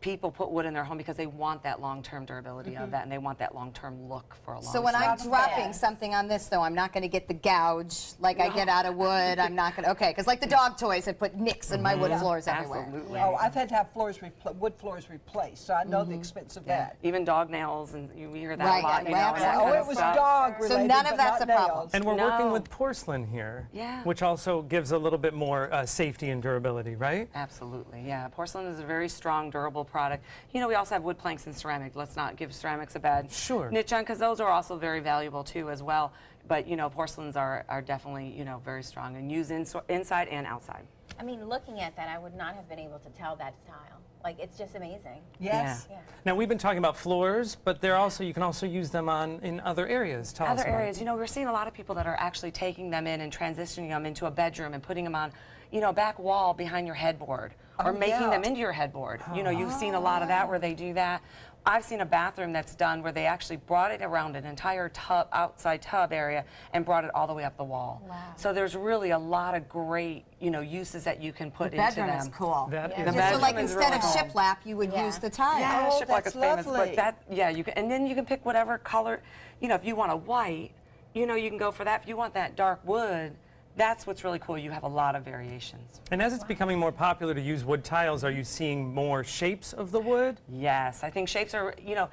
people put wood in their home because they want that long-term durability of that, and they want that long-term look for a long time. So when I'm dropping something on this, though, I'm not going to get the gouge like I get out of wood. I'm not going to, okay, because like the dog toys have put nicks in my wood floors everywhere. Absolutely. Oh, I've had to have wood floors replaced, so I know the expense of that. Even dog nails, and you hear that Right, a lot. You know, right, and that oh, kind it of was stuff. dog related, So none of but that's not a problem. nails. And we're No. working with porcelain here, Yeah. which also gives a little bit more safety and durability, right? Absolutely, yeah. Porcelain is a very strong, durable product. You know, we also have wood planks and ceramic. Let's not give ceramics a bad niche on, because those are also very valuable too as well. But you know, porcelains are definitely, you know, very strong and used inside and outside. I mean, looking at that, I would not have been able to tell that style. Like, it's just amazing. Yes. Yeah. Now we've been talking about floors, but you can also use them in other areas. Tell us Other about areas, it. you know, we're seeing a lot of people that are actually taking them in and transitioning them into a bedroom and putting them on, you know, a back wall behind your headboard, or making them into your headboard. You know, you've seen a lot of that where they do that. I've seen a bathroom that's done where they actually brought it around an entire tub, outside tub area, and brought it all the way up the wall. Wow. So there's really a lot of great, you know, uses that you can put into them. The bedroom is cool. That Yeah. is Just so like bedroom is instead really of cool. shiplap, you would use the tile. Yeah, Oh, shiplap is that's famous, lovely. but that, yeah, you can, and then you can pick whatever color, you know, if you want a white, you know, you can go for that. If you want that dark wood, that's what's really cool. You have a lot of variations. And as it's becoming more popular to use wood tiles, are you seeing more shapes of the wood? Yes, I think shapes are, you know,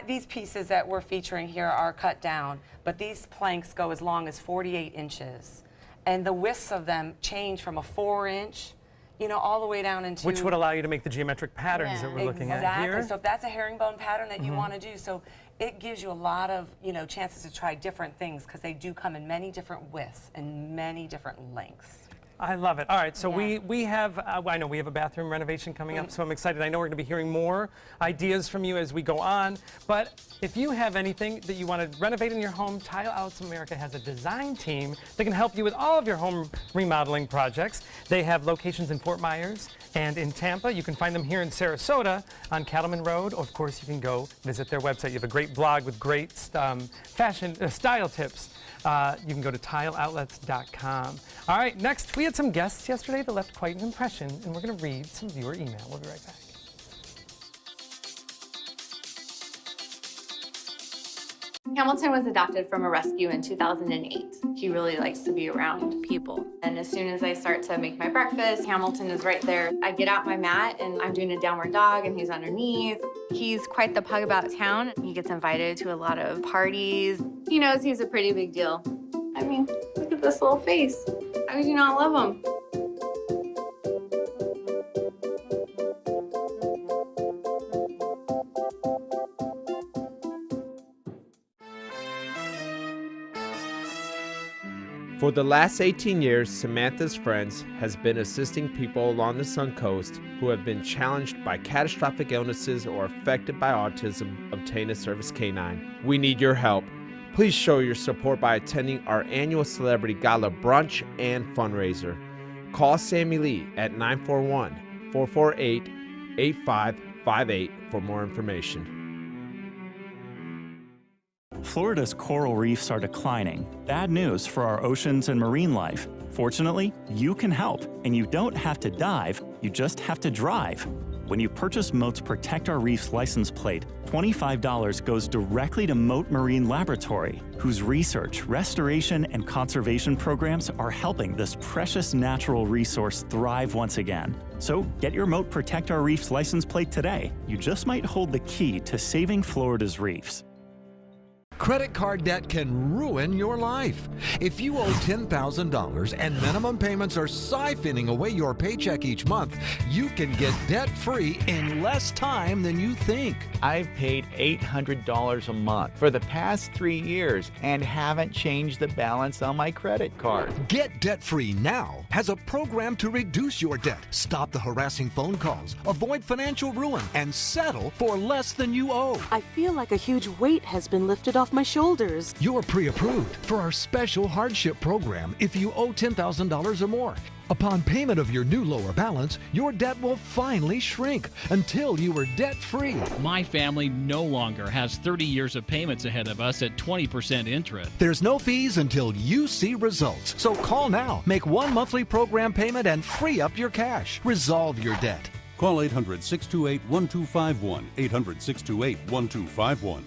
these pieces that we're featuring here are cut down, but these planks go as long as 48 inches. And the widths of them change from a 4-inch, you know, all the way down into... Which would allow you to make the geometric patterns that we're looking at here. Exactly. So if that's a herringbone pattern that you want to do, so it gives you a lot of, you know, chances to try different things, because they do come in many different widths and many different lengths. I love it. All right, so we have, I know we have a bathroom renovation coming up, so I'm excited. I know we're going to be hearing more ideas from you as we go on, but if you have anything that you want to renovate in your home, Tile Outlets America has a design team that can help you with all of your home remodeling projects. They have locations in Fort Myers and in Tampa. You can find them here in Sarasota on Cattleman Road, or of course you can go visit their website. You have a great blog with great fashion style tips. You can go to tileoutlets.com. All right, next, we had some guests yesterday that left quite an impression, and we're going to read some viewer email. We'll be right back. Hamilton was adopted from a rescue in 2008. He really likes to be around people. And as soon as I start to make my breakfast, Hamilton is right there. I get out my mat and I'm doing a downward dog and he's underneath. He's quite the pug about town. He gets invited to a lot of parties. He knows he's a pretty big deal. I mean, look at this little face. How could you not love him? For the last 18 years, Samantha's Friends has been assisting people along the Suncoast who have been challenged by catastrophic illnesses or affected by autism obtain a service canine. We need your help. Please show your support by attending our annual Celebrity Gala brunch and fundraiser. Call Sammy Lee at 941-448-8558 for more information. Florida's coral reefs are declining. Bad news for our oceans and marine life. Fortunately, you can help, and you don't have to dive, you just have to drive. When you purchase Moat's Protect Our Reefs license plate, $25 goes directly to Moat Marine Laboratory, whose research, restoration, and conservation programs are helping this precious natural resource thrive once again. So get your Moat Protect Our Reefs license plate today. You just might hold the key to saving Florida's reefs. Credit card debt can ruin your life. If you owe $10,000 and minimum payments are siphoning away your paycheck each month, you can get debt-free in less time than you think. I've paid $800 a month for the past 3 years and haven't changed the balance on my credit card. Get debt-free now has a program to reduce your debt, stop the harassing phone calls, avoid financial ruin, and settle for less than you owe. I feel like a huge weight has been lifted off my shoulders. You're pre-approved for our special hardship program if you owe $10,000 or more. Upon payment of your new lower balance, your debt will finally shrink until you are debt-free. My family no longer has 30 years of payments ahead of us at 20% interest. There's no fees until you see results. So call now, make one monthly program payment, and free up your cash. Resolve your debt. Call 800-628-1251, 800-628-1251.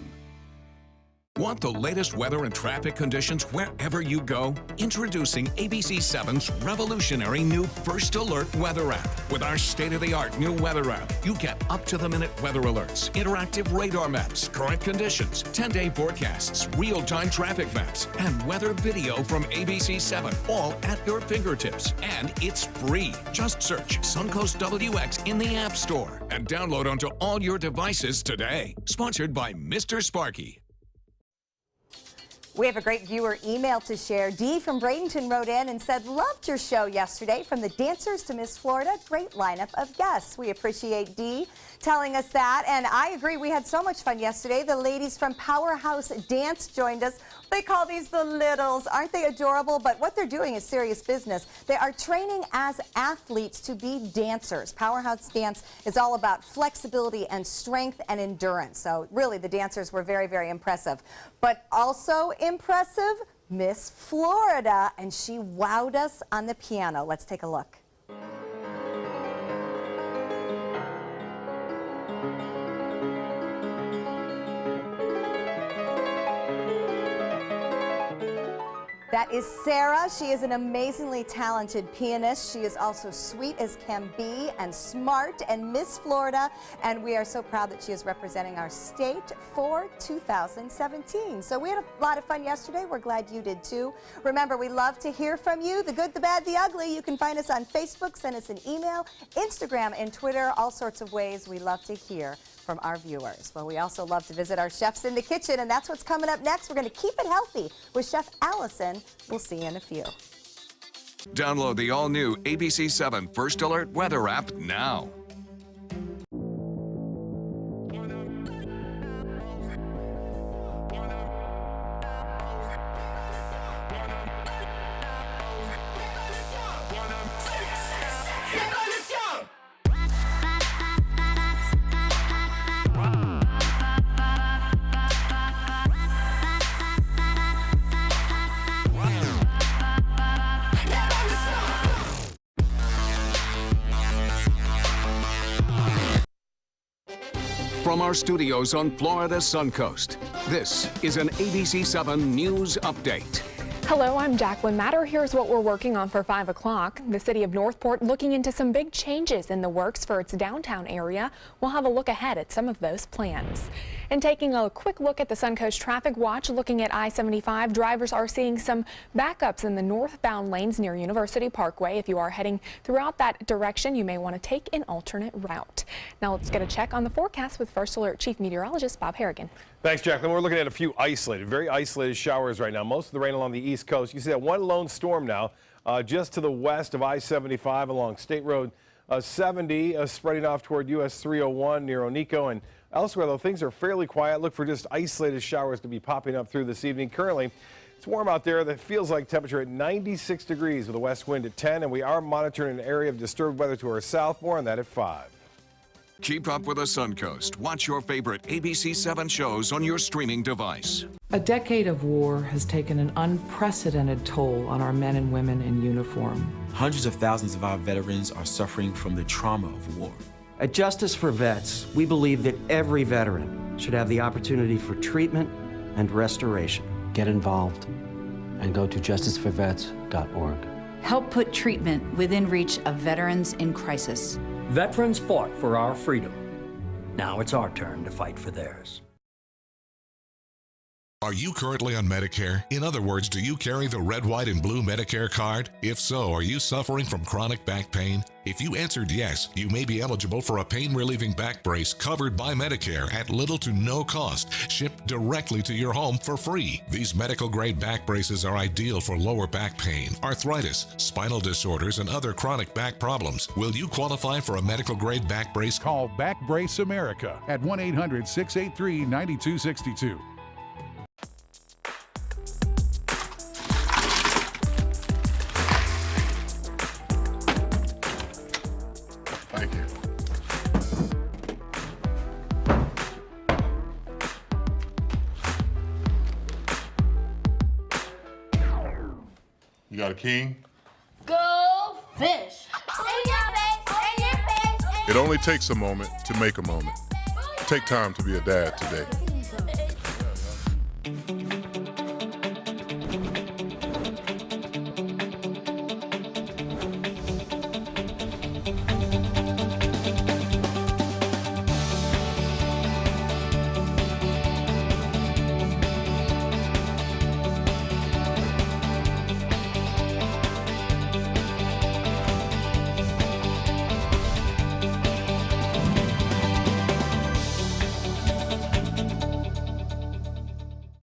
Want the latest weather and traffic conditions wherever you go? Introducing ABC7's revolutionary new First Alert weather app. With our state-of-the-art new weather app, you get up-to-the-minute weather alerts, interactive radar maps, current conditions, 10-day forecasts, real-time traffic maps, and weather video from ABC7, all at your fingertips. And it's free. Just search Suncoast WX in the App Store and download onto all your devices today. Sponsored by Mr. Sparky. We have a great viewer email to share. Dee from Bradenton wrote in and said, loved your show yesterday. From the dancers to Miss Florida, great lineup of guests. We appreciate Dee telling us that. And I agree, we had so much fun yesterday. The ladies from Powerhouse Dance joined us. They call these the Littles. Aren't they adorable? But what they're doing is serious business. They are training as athletes to be dancers. Powerhouse Dance is all about flexibility and strength and endurance. So really, the dancers were very, very impressive. But also impressive, Miss Florida, and she wowed us on the piano. Let's take a look. That is Sarah. She is an amazingly talented pianist. She is also sweet as can be and smart and Miss Florida. And we are so proud that she is representing our state for 2017. So we had a lot of fun yesterday. We're glad you did too. Remember, we love to hear from you. The good, the bad, the ugly. You can find us on Facebook, send us an email, Instagram and Twitter, all sorts of ways. We love to hear from our viewers. Well, we also love to visit our chefs in the kitchen, and that's what's coming up next. We're going to keep it healthy with Chef Allison. We'll see you in a few. Download the all-new ABC7 First Alert weather app now. From our studios on Florida's Suncoast, this is an ABC7 News Update. Hello, I'm Jacqueline Matter. Here's what we're working on for 5 o'clock. The city of Northport looking into some big changes in the works for its downtown area. We'll have a look ahead at some of those plans. And taking a quick look at the Suncoast Traffic Watch, looking at I-75, drivers are seeing some backups in the northbound lanes near University Parkway. If you are heading throughout that direction, you may want to take an alternate route. Now let's get a check on the forecast with First Alert Chief Meteorologist Bob Harrigan. Thanks, Jacqueline. We're looking at a few very isolated showers right now. Most of the rain along the East Coast. You see that one lone storm now just to the west of I-75 along State Road 70, spreading off toward US 301 near Onico. And elsewhere, though, things are fairly quiet. Look for just isolated showers to be popping up through this evening. Currently, it's warm out there. That feels like temperature at 96 degrees with a west wind at 10. And we are monitoring an area of disturbed weather to our south. More on that at 5. Keep up with the Suncoast. Watch your favorite ABC7 shows on your streaming device. A decade of war has taken an unprecedented toll on our men and women in uniform. Hundreds of thousands of our veterans are suffering from the trauma of war. At Justice for Vets, we believe that every veteran should have the opportunity for treatment and restoration. Get involved and go to justiceforvets.org. Help put treatment within reach of veterans in crisis. Veterans fought for our freedom. Now it's our turn to fight for theirs. Are you currently on Medicare? In other words, do you carry the red, white, and blue Medicare card? If so, are you suffering from chronic back pain? If you answered yes, you may be eligible for a pain-relieving back brace covered by Medicare at little to no cost, shipped directly to your home for free. These medical-grade back braces are ideal for lower back pain, arthritis, spinal disorders, and other chronic back problems. Will you qualify for a medical-grade back brace? Call Back Brace America at 1-800-683-9262. Thank you. You got a king? Go fish! In your face, in your face, in It only takes a moment to make a moment. Take time to be a dad today.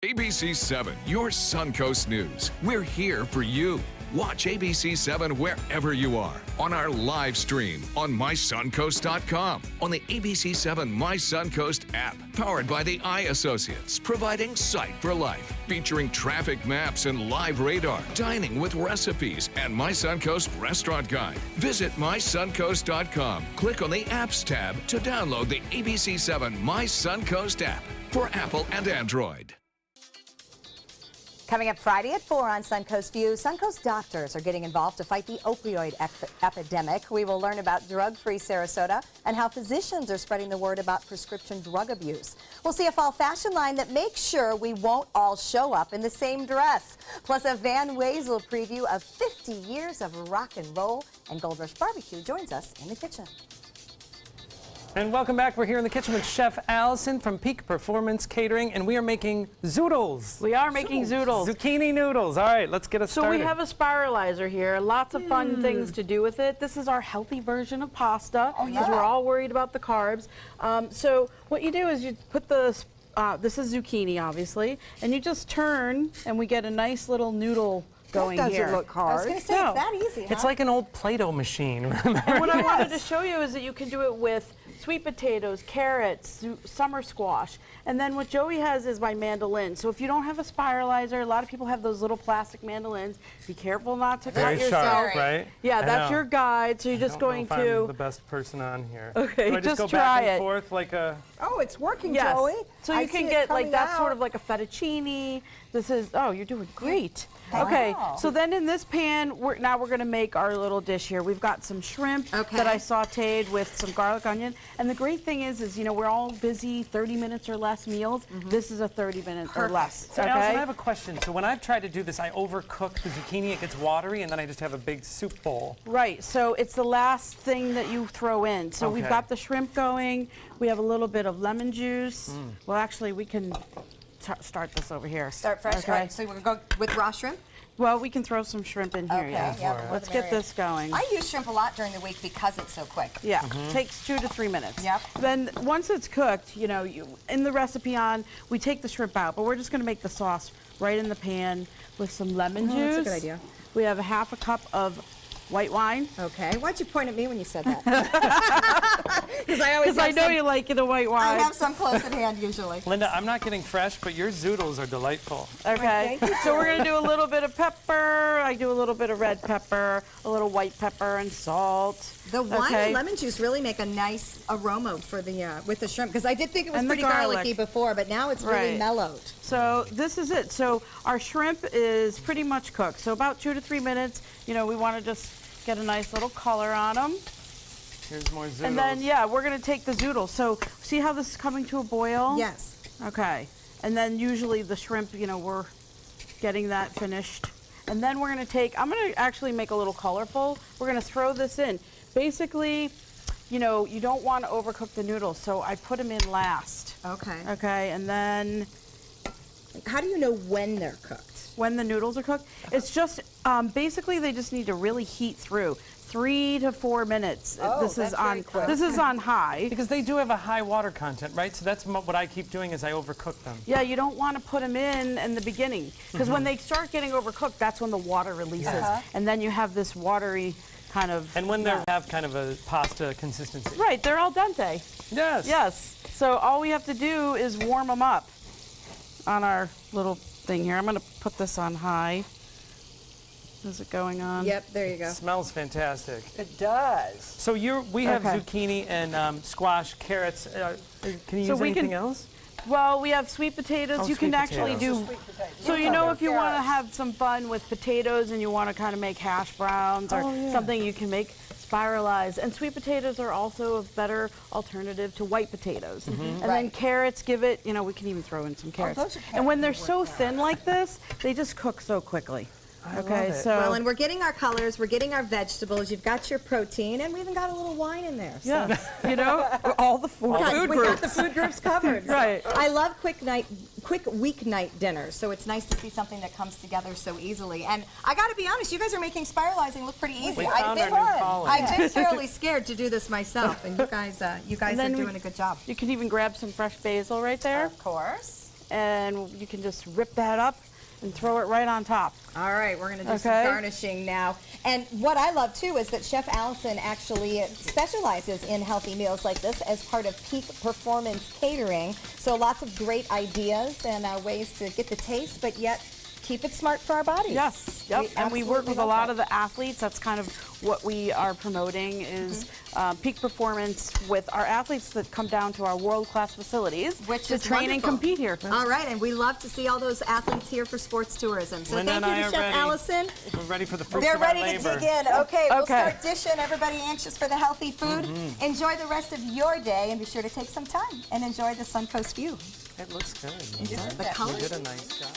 ABC 7, your Suncoast News. We're here for you. Watch ABC 7 wherever you are, on our live stream, on mysuncoast.com, on the ABC 7 My Suncoast app, powered by the Eye Associates, providing sight for life, featuring traffic maps and live radar, dining with recipes, and My Suncoast Restaurant Guide. Visit mysuncoast.com. Click on the Apps tab to download the ABC 7 My Suncoast app for Apple and Android. Coming up Friday at 4 on Suncoast View, Suncoast doctors are getting involved to fight the opioid epidemic. We will learn about drug-free Sarasota and how physicians are spreading the word about prescription drug abuse. We'll see a fall fashion line that makes sure we won't all show up in the same dress. Plus, a Van Wezel preview of 50 years of rock and roll, and Gold Rush Barbecue joins us in the kitchen. And welcome back. We're here in the kitchen with Chef Allison from Peak Performance Catering, and we are making zoodles. We are making zoodles. Zucchini noodles. All right, let's get us started. So we have a spiralizer here. Lots of fun things to do with it. This is our healthy version of pasta, because we're all worried about the carbs. So what you do is you put the, this is zucchini, obviously, and you just turn, and we get a nice little noodle going that here. doesn't look hard. I was going to say, it's that easy, huh? It's like an old Play-Doh machine. And what I wanted to show you is that you can do it with sweet potatoes, carrots, summer squash. And then what Joey has is my mandolin. So if you don't have a spiralizer, a lot of people have those little plastic mandolins. Be careful not to cut yourself. Sharp, right? Yeah, that's your guide. So you're just going I don't know if to... I'm the best person on here. Okay, Do I just go try back and it. forth like a... Oh, it's working, yes. Joey. So you can get like that's sort of like a fettuccine. This is, oh, you're doing great. Okay, so then in this pan, we're going to make our little dish here. We've got some shrimp that I sauteed with some garlic onion. And the great thing is, you know, we're all busy, 30 minutes or less meals. This is a 30 minutes or less. So Allison, I have a question. So when I've tried to do this, I overcook the zucchini, it gets watery, and then I just have a big soup bowl. Right, so it's the last thing that you throw in. So we've got the shrimp going. We have a little bit of lemon juice. Well, actually, we can start this over here. Start fresh. Okay. All right, so we're going to go with raw shrimp? Well, we can throw some shrimp in here. Okay, yeah. Let's get this going. I use shrimp a lot during the week because it's so quick. Yeah, takes 2 to 3 minutes. Yep. Then once it's cooked, you know, in the recipe we take the shrimp out, but we're just going to make the sauce right in the pan with some lemon juice. That's a good idea. We have a half a cup of white wine. Okay. Why'd you point at me when you said that? Because I know you like the white wine. I have some close at hand usually. Linda, I'm not getting fresh, but your zoodles are delightful. Okay. So we're going to do a little bit of pepper. I do a little bit of red pepper, a little white pepper, and salt. The wine and lemon juice really make a nice aroma for the with the shrimp, because I did think it was And the pretty garlic. garlicky before, but now it's really mellowed. So this is it. So our shrimp is pretty much cooked. So about 2 to 3 minutes. You know, we want to just get a nice little color on them. Here's more zoodles. And then, yeah, we're going to take the zoodles. So see how this is coming to a boil? Yes. Okay. And then usually the shrimp, you know, we're getting that finished. And then we're going to take, I'm going to actually make a little colorful. We're going to throw this in. Basically, you know, you don't want to overcook the noodles, so I put them in last. Okay. Okay, and then... How do you know when they're cooked? When the noodles are cooked? It's just, basically they just need to really heat through. 3 to 4 minutes. Oh, this is on quick. This is on high. Because they do have a high water content, right? So that's what I keep doing is I overcook them. Yeah, you don't want to put them in the beginning, because when they start getting overcooked, that's when the water releases, and then you have this watery kind of. And when they have kind of a pasta consistency. Right, they're al dente. Yes. Yes. So all we have to do is warm them up on our little thing here. I'm going to put this on high. Is it going on? Yep, there you go. It smells fantastic. It does. So we have zucchini and squash, carrots. Can you use anything else? Well, we have sweet potatoes. Oh, you can sweet actually potatoes. do. So you know, if you want to have some fun with potatoes and you want to kind of make hash browns or something, you can make spiralized. And sweet potatoes are also a better alternative to white potatoes. And then carrots give it. You know, we can even throw in some carrots. And when they're so thin like this, they just cook so quickly. Okay, so well, and we're getting our colors, we're getting our vegetables. You've got your protein, and we even got a little wine in there. So. yeah, you know, all the food We groups. got the food groups covered. Right. So I love quick weeknight dinners, so it's nice to see something that comes together so easily. And I got to be honest, you guys are making spiralizing look pretty easy. We found our new calling. I've been fairly scared to do this myself, and you guys are doing a good job. You can even grab some fresh basil right there. Of course. And you can just rip that up and throw it right on top. All right, we're going to do some garnishing now. And what I love, too, is that Chef Allison actually specializes in healthy meals like this as part of Peak Performance Catering. So lots of great ideas and ways to get the taste, but yet keep it smart for our bodies. Yes, yep. And we work with a lot of the athletes. That's kind of what we are promoting is peak performance with our athletes that come down to our world-class facilities to train and compete here. All right, and we love to see all those athletes here for sports tourism. So Linda thank you to Chef Allison. We're ready for the fruits They're of our ready labor. to dig in. Okay, we'll start dishing. Everybody anxious for the healthy food. Enjoy the rest of your day, and be sure to take some time and enjoy the Suncoast view. It looks good. The colors. You did a nice job.